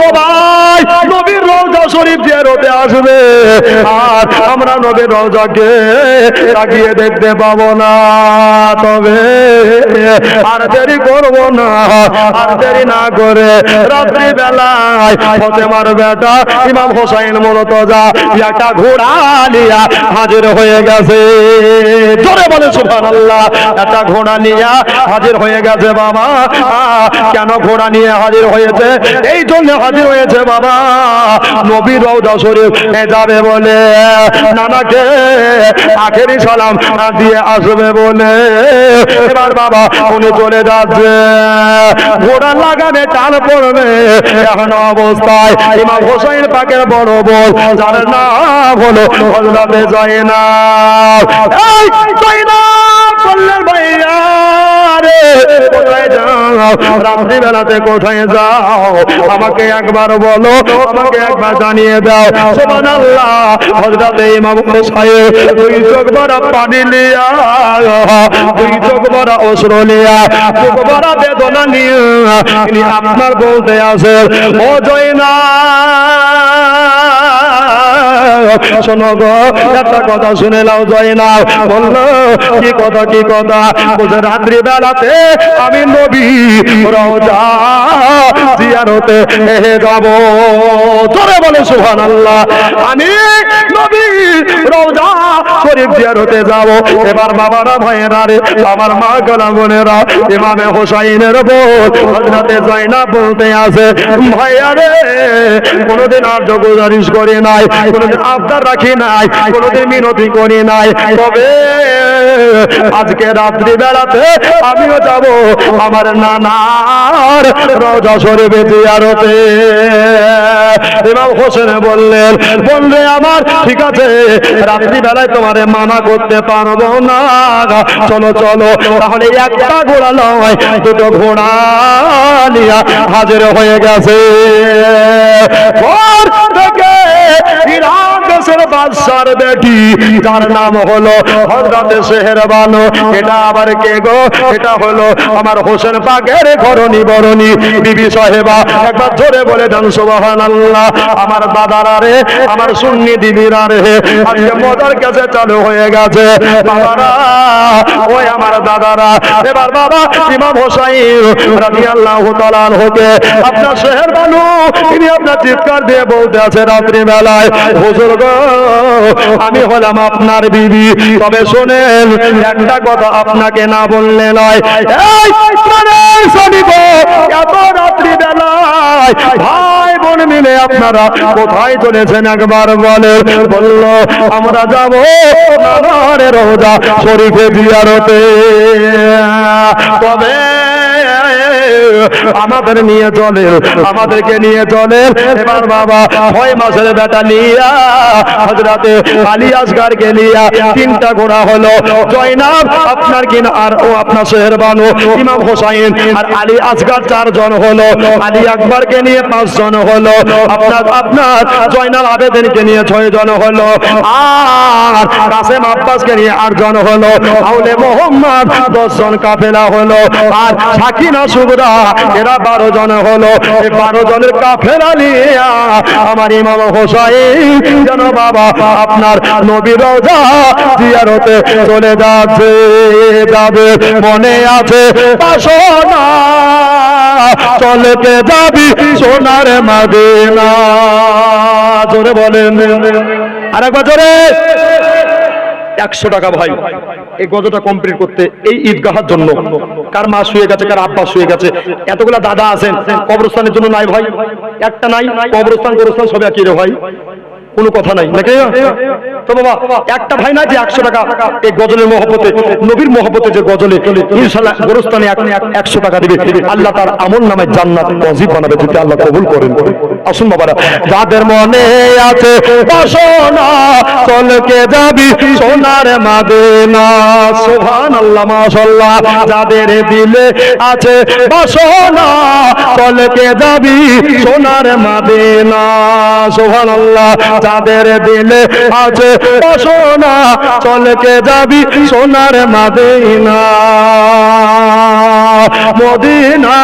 সবাই নবীর রওজা শরীফ জিয়ারতে আসবে, আর আমরা নবীর রওজাকে তাকিয়ে দেখতে পাবো না। তবে আর দেরি করবো না, আর দেরি না করে রাত্রি বেলায় ফাতেমার বেটা ইমাম হোসাইন মূলত যা একটা ঘোড়া নিয়ে হাজির হয়ে গেছে। জোরে বলে সুবহানাল্লাহ। একটা ঘোড়া নিয়ে হাজির হয়ে গেছে। বাবা কেন ঘোড়া নিয়ে হাজির হয়েছে? এই জন্য হাজির হয়েছে বাবা, নবীর রওজা শরীফ যাবে বলে, নানাকে আখেরি সালাম দিয়ে আসবে বলে। এবার বাবা উনি চলে যাচ্ছে, ঘোড়া লাগানে টান পড়বে এখন অবস্থায় ইমাম হোসেন পাকের বড় বোন যার নাম হলো হযরতে জয়নাব। এই জয়নাব বললেন ভাইয়া রে কোথায় যাও, রাত্রি বেলাতে কোথায় যাও আমাকে একবার বলো, আমাকে একবার জানিয়ে দাও। সুবহানাল্লাহ। হযরতে ইমাম হোসেন দুই চোখ ভরা পানি নিয়া, দুই চোখ ভরা অশ্রু নিয়া, চোখ ভরা বেদনা নিয়ে তিনি আপনার বলতে আসেন, ও জয়নাব শোনো গো, একটা কথা শুনে নাও। জয়নাব বলল, কি কথা কি কথা? বলছে রাত্রি বেলাতে আমি নবী রওজা জিয়ারতে যাব। জোরে বলে সুবহানাল্লাহ। আমি নবী রওজা শরীফ জিয়ারতে যাব। এবার বাবারা ভাইয়েরা রে, আমার মা গোলা বোনেরা, ইমামে হোসাইনের বোন হযরতে জয়নাব বলতে আছে, ভাইয়া রে কোনোদিন আর গুজারিশ করি নাই, কোনোদিন আবদার রাখি নাই, কোনোদিন মিনতি করি নাই, তবে আজকে রাত্রি বেলাতে আমিও যাব আমার নানার রওজা শরীফে জিয়ারতে। ইমাম হোসেন বললেন, বললে আমার ঠিক আছে, রাত্রি বেলায় তোমারে মানা করতে পারবো না, চলো চলো। তাহলে একটা ঘোড়া নয়, দুটো ঘোড়া নিয়ে হাজির হয়ে গেছে। ঘর থেকে ইরান দেশের বাদশার বেটি যার নাম হলো হযরতে সেহেরবানু। এটা আবার কে গো? এটা হলো আমার হোসেন পাকের ঘরণী বরণী বিবি সাহেবা। একবার জোরে বলে দেন সুবহানাল্লাহ। আমার দাদারা রে, আমার সুন্নি দিদিরা রে, আজকে মজার কাছে চালু হয়ে গেছে বাবারা, ওই আমার দাদারা। এবার বাবা ইমাম হোসাইন রাদিয়াল্লাহু তাআলা আনহুকে আপনার সেহেরবানু তিনি আপনার চিৎকার দিয়ে বলতে আছে রাত্রি বেলায়, হুজুর গো আমি হলাম আপনার বিবি, তবে শোনেন একটা কথা আপনাকে না বললে নয়। এই প্রাণের স্বামী গো, এত রাত্রি বেলায় ভাই বোন মিলে আপনারা কোথায় চলেছেন একবার বলেন। বলল আমরা যাব নানার রওজা শরীফে জিয়ারতে, তবে আমাদের নিয়ে চলেন, আমাদেরকে নিয়ে চলেন। এবার বাবা 6 মাসের বেটা নিয়া হযরতে আলী আসগরকে নিয়া 3টা ঘোড়া হলো। জয়নাব আপনার কিনা আর ও আপনার সেহেরবানু, ইমাম হোসাইন আর আলী আসগর 4 জন হলো। আলী আকবরকে নিয়ে 5 জন হলো। আপনার জয়নাল আবেদিনকে নিয়ে 6 জন হলো। আর কাসেম আব্বাসকে নিয়ে 8 জন হলো। আউলে মোহাম্মদ 10 জন কাফেলা হলো। আর সাকিনা সুগরা এরা 12 জন হলো। এই 12 জনের কাফেলা নিয়ে আমার ইমাম হোসাইন যেন বাবা আপনার নবী রওজা জিয়ারতে চলে যাচ্ছে। যাবে মনে আছে বাসনা, চলতে যাবি সোনার মদিনা। জোরে বলেন আরেকবার জোরে। 100 টাকা ভাই এই গজটা কমপ্লিট করতে এই ঈদগাহের জন্য। কার মা শুয়ে গেছে, কার আব্বা শুয়ে গেছে, এতগুলা দাদা আছেন, কবরস্থানের জন্য নাই ভাই, একটা নাই। কবরস্থান গোরস্থান সব একই রে ভাই, কোনো কথা নাই নাকি? তো বাবা একটা ভাই না যে 100 টাকা এই গজলের মহব্বতে, নবীর মহব্বতে যে গজলে ইনশাআল্লাহ গোরস্থানে 100 টাকা দিবে, আল্লাহ তার আমল নামে জান্নাত নসিব বানাবে যদি আল্লাহ কবুল করেন। আসুন বাবারা, যাদের মনে আছে বাসনা চলকে যাবি সোনার মদিনা। সুবহানাল্লাহ মাশাআল্লাহ। যাদের দিলে আছে বাসনা চলকে যাবি সোনার মদিনা। সুবহানাল্লাহ। যাদের দিলে আছে বাসনা চলকে যাবি সোনার মদিনা। মদিনা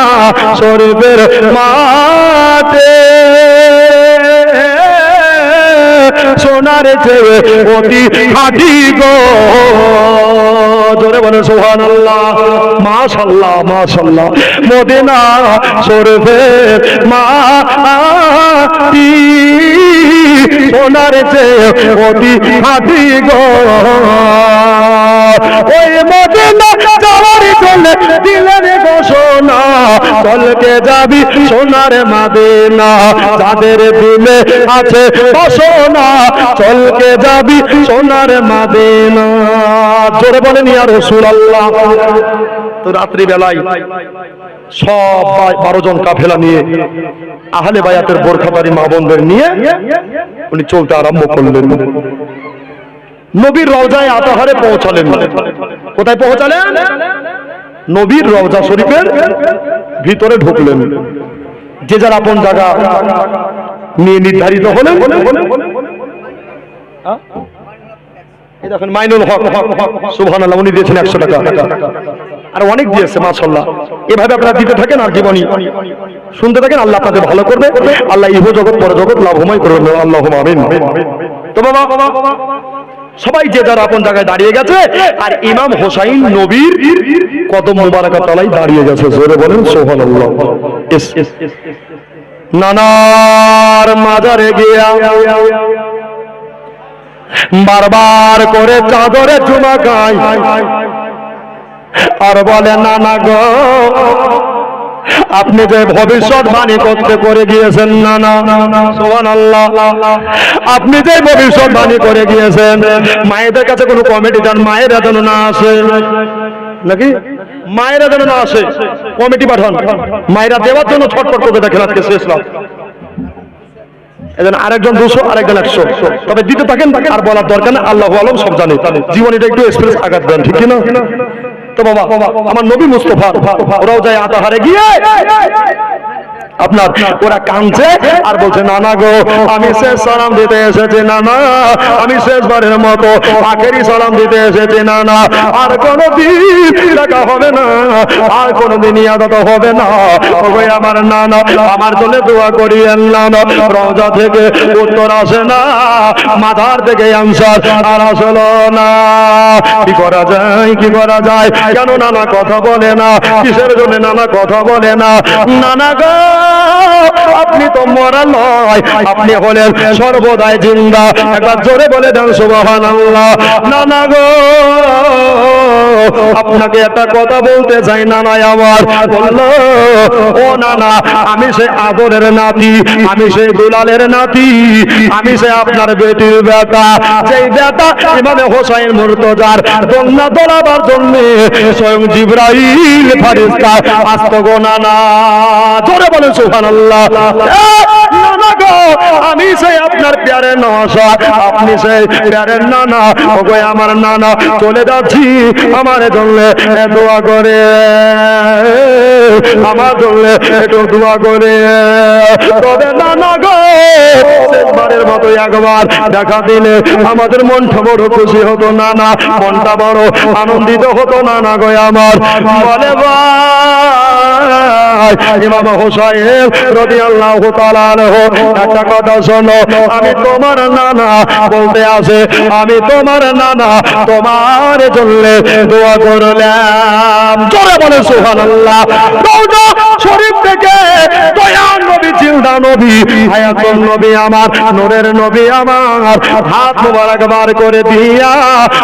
শরীফের মাঠে সোনার চেয়ে অতি খাঁটি গো। জোরে বলে সুবহানাল্লাহ। মাশাআল্লাহ মাশাআল্লাহ। মদিনা শরীফের মাটি সোনার চেয়ে অতি খাঁটি গো। ওই মদিনা যাওয়ার জন্য দিলেন ঘোষণা চলকে যাবি সোনার মদিনা। যাদের দিলে আছে বাসনা চলকে যাবি সোনার মদিনা। জোরে বলেন ইয়া রাসূলুল্লাহ। তো রাত্রি বেলায় সব 12 জন কাফেলা নিয়ে আহলে বায়াতের বোরখাধারী মা বোনদের নিয়ে উনি চলতে আরম্ভ করলেন। নবীর রওজায়ে আতাহারে পৌঁছালেন। কোথায় পৌঁছালেন? নবীর রওজা শরীফের ভিতরে ঢুকলেন। যে যার আপন জায়গা নিয়ে নির্ধারিত হলেন। এই দেখেন মাইনুল হক, সুবহানাল্লাহ, উনি দিয়েছেন 100 টাকা, আর অনেক দিয়েছে মাশাআল্লাহ। এভাবে আপনারা দিতে থাকেন আর জীবনী শুনতে থাকেন, আল্লাহ আপনাদের ভালো করবে, আল্লাহ ইহ জগৎ পর জগৎ লাভময় করবে, আল্লাহুম্মা আমিন। তো বাবা সবাই যে যার আপন জায়গায় দাঁড়িয়ে গেছে, আর ইমাম হোসাইন নবীর কদম মুবারাকাত তলায় দাঁড়িয়ে গেছে। জোরে বলেন সুবহানাল্লাহ। নানার মাজারে গিয়া বারবার করে চাদরে চুমা খায় আর বলে, নানা গো, আপনি যে ভবিষ্যৎবাণী করতে করে গিয়েছেন, নানা সুবহানাল্লাহ, আপনি যে ভবিষ্যৎবাণী করে গিয়েছেন, মায়েদের কাছে কোনো কমিটি যান, মায়েরা যেন না আসে, নাকি মায়েরা যেন না আসে, কমিটি পাঠান, মায়েরা দেওয়ার জন্য ছটফট করতে দেখেন আজকে শেষ রাত। এজন আরেকজন 200, আরেকজন 100, তবে দিতে থাকেন, আর বলার দরকার নেই, আল্লাহু আলম সব জানে। জীবনীটা একটু এক্সপ্রেস আঘাত দেন, ঠিক কিনা? তো বাবা আমার নবী মুস্তাফা রওজায়ে আতাহারে গিয়ে আপনার ওরা কাঁদছে আর বলছে, নানা গো, আমি শেষ সালাম দিতে এসেছি, নানা আমি শেষবারের মতো আখেরি সালাম দিতে এসেছি, নানা আর কোনদিন দেখা হবে না, আর কোনদিন ইয়াদত হবে না। ওই আমার নানা, আমার জন্য দোয়া করিয়েন নানা। রওজা থেকে উত্তর আসে না, মাথার থেকে আনসার আর আসলো না। কি করা যায়, কি করা যায়? কেন নানা কথা বলে না? কিসের জন্য নানা কথা বলে না? নানা গো, আপনি তো মরা নয়, আপনি হলেন সর্বদাই জিন্দা। একবার জোরে বলে দেন সুবহানাল্লাহ। নানা গো, আপনাকে একটা কথা বলতে চাই, নানা আমার। বললো, ও নানা, আমি সে আদরের নাতি, আমি সেই দুলালের নাতি, আমি সে আপনার বেটির বেটা, যেই বেটা ইমামে হোসাইন মুর্তজার দোলনা দোলাবার জন্য স্বয়ং জিবরাইল ফেরেশতা আসতো গো নানা। জোরে বলে সুবহানাল্লাহ। নানা গো, আমি সেই আপনার প্যারের নওয়াসা, আপনি সেই প্যারের নানা। ওগো আমার নানা, চলে যাচ্ছি, আমার জন্য দোয়া করে, আমার জন্য একটু দোয়া করে। তবে নানা গো, শেষবারের মতো একবার দেখা দিলে আমাদের মনটা বড় খুশি হতো নানা, মনটা বড় আনন্দিত হতো নানা গো আমার। বলে ভাই ইমাম হোসাইন রাদিয়াল্লাহু তাআলা আনহু, একটা কথা শোনো, আমি তোমার নানা বলতে আছে, আমি তোমার নানা, তোমার জন্য দোয়া করলাম। জোরে বলে সুবহানাল্লাহ। রওজা শরীফ থেকে দয়ার নবী, জিন্দা নবী, হায়াতুন নবী আমার, নূরের নবী আমার, হাত মোবারক বার করে দিয়া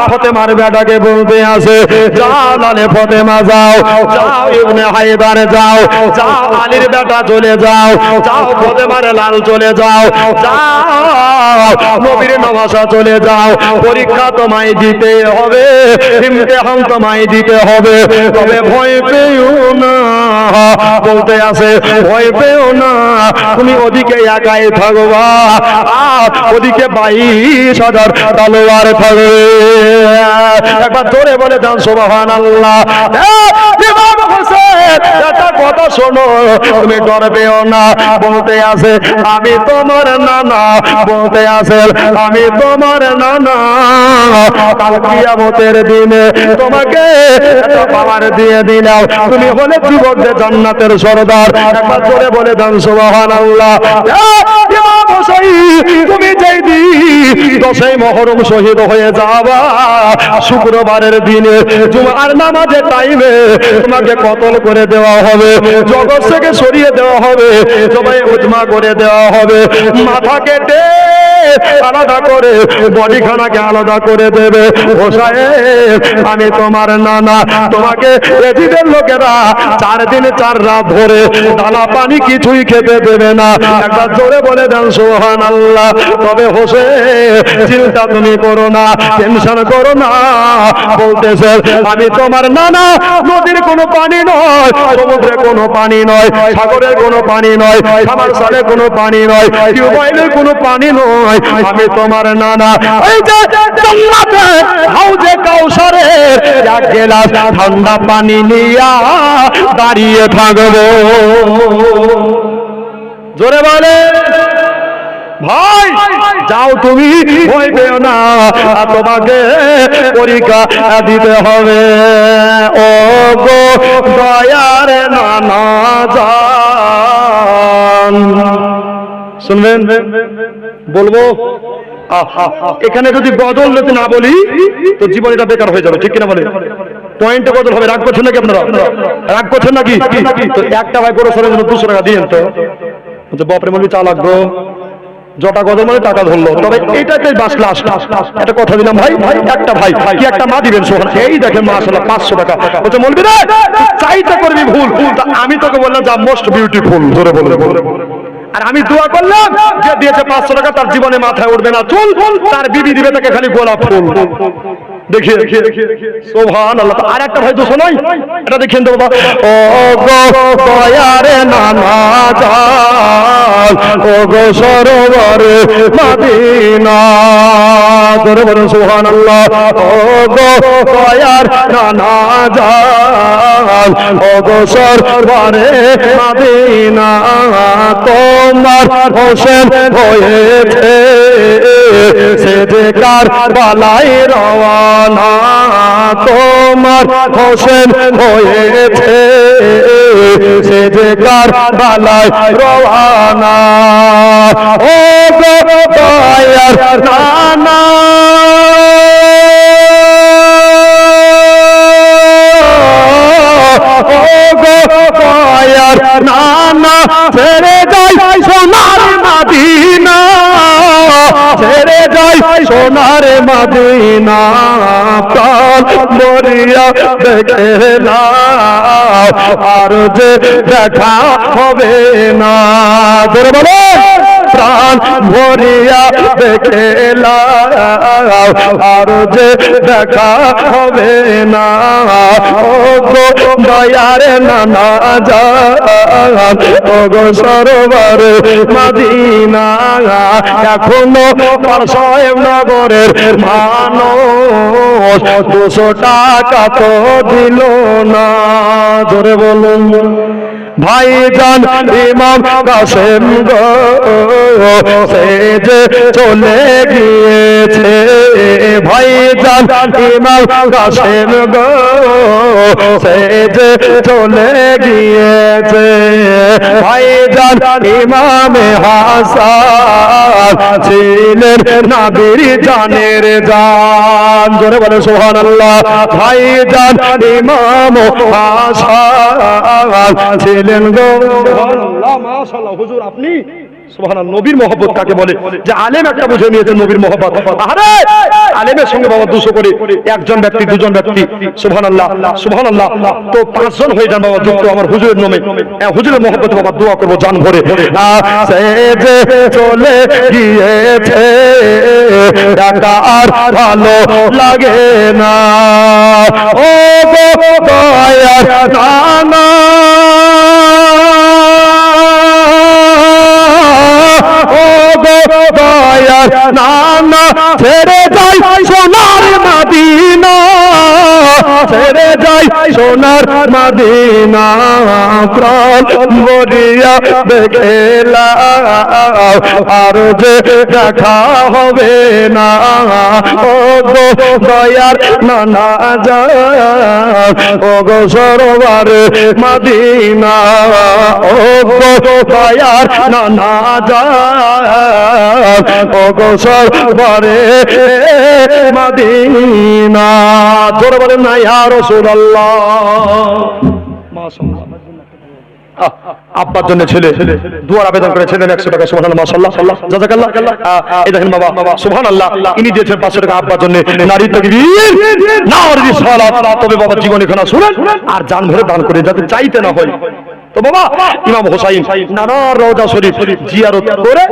ফাতেমার বেটাকে বলতে আছে, যাও লালে ফাতেমা, যাও যাও ইবনে হায়দার, যাও যাও আলীর বেটা চলে যাও, যাও ফাতেমার লাল চলে যাও, যাও নবীর নওয়াসা চলে যাও। পরীক্ষা তোমায় দিতে হবে, ইমতিহান তোমায় দিতে হবে, তবে ভয় পেও না। বলতে আছে, ভয় পেও না, তুমি ওদিকে একাই থাকবা, আর ওদিকে 22,000 তলোয়ার থাকবে। একবার জোরে বলে দেন সুবহানাল্লাহ। ইমাম হোসেন, একটা কথা শোনো, তুমি ডর পেও না। বলতে আছে, আমি তোমার নানা, বলতে আছে, আমি তোমার নানা। কাল কিয়ামতের দিনে তোমাকে একটা পাওয়ার দিয়ে দিলাম, তুমি হলে যুবকদের জান্নাতের সরদার। একবার জোরে বলে দেন সুবহানাল্লাহ। ইমাম হোসেন, তুমি যেই দিন 10ই মুহররম শহীদ হয়ে যাবা, শুক্রবারের দিনে জুমার নামাজের টাইমে তোমাকে কতল করে দেওয়া হবে, জগৎ থেকে সরিয়ে দেওয়া হবে, সবাই উজমা করে দেওয়া হবে, মাথা কেটে আলাদা করে বডিখানাকে আলাদা করে দেবে। হোসাইন, আমি তোমার নানা, তোমাকে এজিদের লোকেরা 4 দিন 4 রাত ধরে দানা পানি কিছুই খেতে দেবে না। একবার জোরে বলে দেন সুবহানাল্লাহ। তবে হোসেন চিন্তা তুমি করো না, টেনশন করো না। বলতেছে আমি তোমার নানা, নদীর কোনো পানি নয়, সমুদ্রে কোনো পানি নয়, সাগরের কোনো পানি নয়, সামারসালে কোনো পানি নয়, টিউবওয়েলের কোনো পানি নয়, আমি তোমার নানা। এই যে জান্নাতে হাউজে কাউসারের এক গ্লাস ঠান্ডা পানি নিয়া দাঁড়িয়ে থাকবো। জোরে বলে ভাই যাও তুমি, ভয় পেও না, তোমাকে পরীক্ষা দিতে হবে। ও গো দয়ার নানা জান, শুনবেন বলবো। এখানে যদি বদল না বলি তো জীবন এটা বেকার হয়ে যাবে, ঠিক কিনা বলে? পয়েন্টে বদল হবে। রাগ করছেন নাকি আপনারা? রাগ করছেন নাকি? তো একটা ভাই করে সরের জন্য 200 টাকা দিয়েন তো বাপরে মনে চা লাগবো, জটা গদল মানে টাকা ধরলো। তবে এইটাতেই বাস লাস্ট একটা কথা দিলাম ভাই, একটা ভাই কি একটা মা দিবেন সোহান। এই দেখেন মাশাআল্লাহ 500 টাকা বলছে বলবি রে চাইতে করবি ভুল। আমি তোকে বললাম যা মোস্ট বিউটিফুল, ধরে বলে আর আমি দোয়া করলাম যে দিয়েছে 500 টাকা তার জীবনে মাথায় উঠবে না চুল, তার বিবি দিবে তাকে খালি গোলাপ ফুল। দেখিয়ে সুবহানাল্লাহ। আর একটা ভাই তো শোনাই, এটা দেখেন তো বাবা। ও গো দয়ারে নানা জান, ও গো সরোবরে মদিনা, ধরে বলুন সুবহানাল্লাহ। ও গো দয়ার নানা জান, ও গো সরোবরে মদিনা, তোমার হোসেন হয়েছে সে যে কারবালায় রওয়ানা, তোমার হোসেন হয়েছে সে যে কারবালায় রওয়ানা। ও গো দয়ার নানা, ও গো দয়ার নানা, ছেড়ে যাই সোনার মদিনা, ছেড়ে যাই সোনার মদিনা, প্রাণ মরিয়া দেখে না আর যে দেখা হবে না। ধরে বলো প্রাণ ভরিয়া দেখে আর যে দেখা হবে না। ও গো দয়ার নানা জান, ও গো সরোবর মদিনা, এখনো পারসাহেব নগরের মানুষ 200 টাকা তো দিল না। ধরে বলুন ভাইজান ইমাম কাসেম গো সে যে চলে গিয়েছে, ভাইজান ইমাম কাসেম গো সে যে চলে গিয়েছে, ভাইজান ইমামে হাসান ছিলেন নবীর জানের জান। জোরে বলে সুবহানাল্লাহ। ভাইজান ইমাম হাসান ছিলেন গো। সুবহানাল্লাহ মাশাআল্লাহ। হুজুর আপনি সুবহানাল্লাহ। নবীর মহব্বত কাকে বলে যে আলেম একটা বুঝে নিয়েছেন নবীর মহব্বত। আরে আলেমের সঙ্গে বাবা 200 করে একজন ব্যক্তি দুজন ব্যক্তি সুবহানাল্লাহ সুবহানাল্লাহ তো 5 জন হয়ে যান বাবা যুক্ত আমার হুজুরের নামে। হুজুরের মহব্বতে বাবা দোয়া করব জান ভরে। সে যে চলে গিয়েছে টাকা আর ভালো লাগে না, ও গো দয়ার নানা, ও গো দয়ার নানা, ছেড়ে যাই সোনার মদিনা, ছেড়ে যাই সোনার মদিনা, প্রাণ ভরিয়া দেখেলা আর যে দেখা হবে না। ও গো দয়ার নানা জান, ও গো সরোবর মদিনা, ও গো দয়ার নানা জান, ও গো সরোবরে মদিনা। জোরে বলেন না ইয়া রাসূলুল্লাহ। মাশাআল্লাহ। আব্বার জন্য ছেলে দুয়ার আবেদন করে ছেলে 100 টাকা। সুবহানাল্লাহ মাশাআল্লাহ জাযাকাল্লাহ। এই দেখেন বাবা সুবহানাল্লাহ ইনি দিয়েছেন 500 টাকা আব্বার জন্য। নারী তাকবীর নারী সালাত। তবে বাবা জীবন এখানে শুনেন আর জান ভরে দান করে যাতে চাইতে না হয়। তো বাবা ইমাম হোসাইন নানা রওজা শরীফ জিয়ারত করে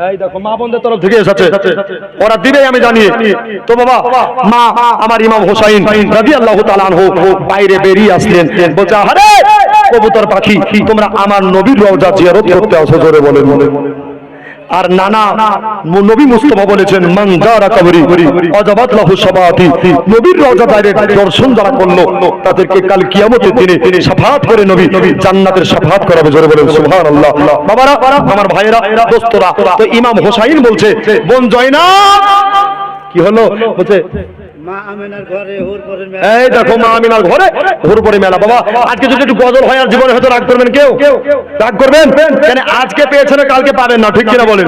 এই দেখো মা বোনদের তরফ থেকে এসেছে, ওরা দিবে আমি জানি। তো বাবা মা আমার ইমাম হোসাইন রাদিয়াল্লাহু তাআলা আনহু বাইরে বেরিয়ে আসলেন, বলছে আরে কবুতর পাখি তোমরা আমার নবীর রওজা জিয়ারত করতে আসো, জোরে বলেন। আর নানা নবী মুস্তাফা বলেছেন মান যারা কবরি আযাবাত লাহু শাফাআতি, নবীর রওজা ডাইরেক্ট দর্শন যারা করলো তাদেরকে কাল কিয়ামতের দিনে শাফাআত করে নবী জান্নাতের শাফাআত করাবে, জোরে বলেন সুবহানাল্লাহ। বাবারা আমার ভাইয়েরা দোস্তরা, তো ইমাম হোসাইন বলছে বোন জয়নাব কি হলো, বলছে মা আমিনার ঘরে হুর পরে মেলা। এই দেখো মা আমিনার ঘরে হুর পরে মেলা। বাবা আজকে যদি একটু গজল হয় আর জীবনে হয়তো রাগ করবেন, কেউ রাগ করবেন কেন? আজকে পেয়েছেন কালকে পাবেন না, ঠিক কিনা বলেন?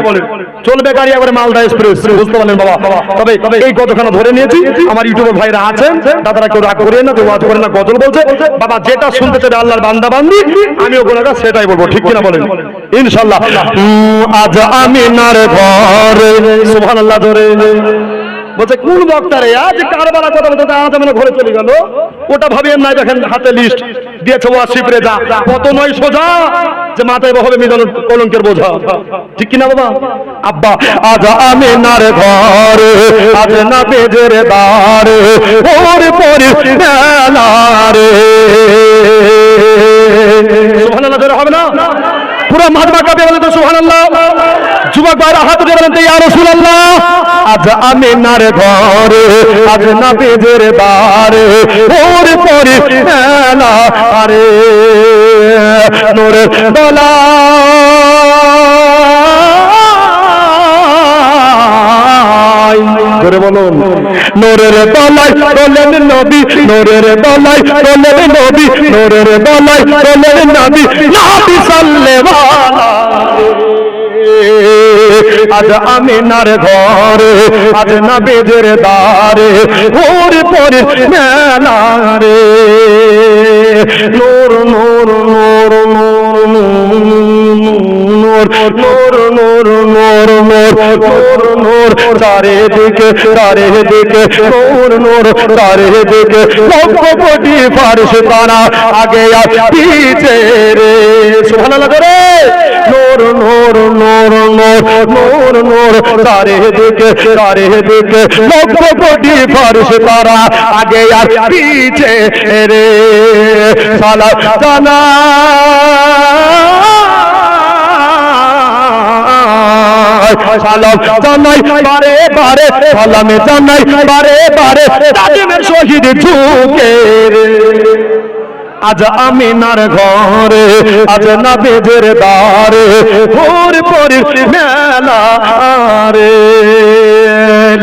চলবে গাড়ি একবারে মালদা এক্সপ্রেস, বুঝতে পারলেন বাবা? তবে এই গজলখানা ধরে নিয়েছি, আমার ইউটিউবের ভাইরা আছেন দাদারা কেউ রাগ করেন না, কেউ ওয়াজ করেন না, গজল বলছে বাবা যেটা শুনতে চাই আল্লাহর বান্দা বান্দি আমিও গোলাকার সেটাই বলবো, ঠিক কিনা বলেন? ইনশাআল্লাহ। আজ আমিনার ঘরে সুবহানাল্লাহ ধরে বলছে কোন বক্তারে আজ কারবালা কথা বলতে আজ আমি ঘরে চলে গেল, ওটা ভাবিয়েন নাই। দেখেন হাতে লিস্ট দিয়েছে ওয়াসিফ রেজা, কত নয় সোজা যে মাথায় বহবে মিজান কলঙ্কের বোঝা, ঠিক কিনা বাবা? আব্বা আজ আমিনার ঘরে আজ না বেজের দারে ওর পরে মেলা রে, সুবহানাল্লাহ জোরে হবে না? পুরো মাঝমা কাঁপে বলেন তো সুবহানাল্লাহ। যুবক ভাইরা হাত উঠে বলেন তো ইয়া রাসূলুল্লাহ। আজ আমিনার ঘরে আজ নবীর বারে ওর পরে মেলা রে, নূরের দলা করে বলুন নূরের তলায় তোলেন নবী, নূরের তলায় তোলেন নবী, নূরের তলায় তোলেন নবী, নবী সাল্লাল্লাহু আজ আমিনার ঘরে আজ নবীর দারে ওর পরে মেলা রে, নূর নূর নূর নূর নূর নূর নূর নূর নূর নূর চারিদিকে চারিদিকে নূর নূর চারিদিকে লক্ষ কোটি ফারিস্তারা আগে আর পিছে রে, সুবহানাল্লাহ রে। নূর নূর নূর নূর নূর নূর চারিদিকে চারিদিকে লক্ষ কোটি ফারিস্তারা আগে আর পিছে রে, সালাত জানা সালাম জানাই বারে বারে, সালাম জানাই বারে বারে তাজিমের শহীদ ঝুঁকে রে, আজ আমিনার ঘরে আজ নবীর দারে ওর পরে মেলা রে।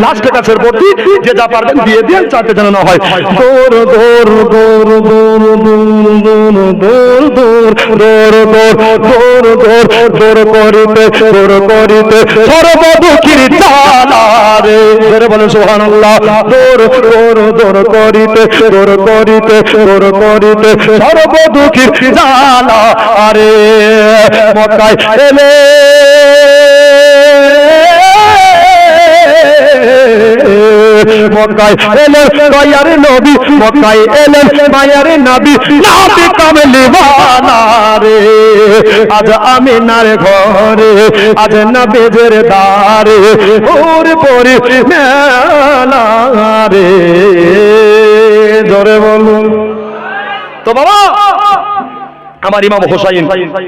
লাস্ট কাছের ভর্তি যে যা পারবেন দিয়ে দিয়ে চারটে জানানো হয়। দৌড় দৌড় দৌড় দৌড় দৌড় দৌড় দৌড় দৌড় দৌড় দৌড় করিতে দৌড় করিতে সর্বদুঃখীর চালা রে, ধরে বলেন সুবহানাল্লাহ। দৌড় দৌড় দৌড় করিতে দৌড় করিতে দৌড় করিতে সর্বদুঃখীর চালা রে, মক্কায় এলে মক্কায় এলেন মায়ার নবী, মক্কায় এলেন মায়ার নবী, নবী কামলিওয়ালা রে, আজ আমিনার ঘরে আজ নবীর দারে ওর পরে মেলা রে, জোরে বলুন। তো বাবা আমার ইমাম হোসাইন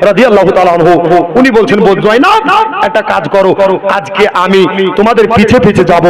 রাদিয়াল্লাহু তাআলা আনহু উনি বলছেন বোন জয়নাব একটা কাজ করো, আজকে আমি তোমাদের পিছে পিছে যাব।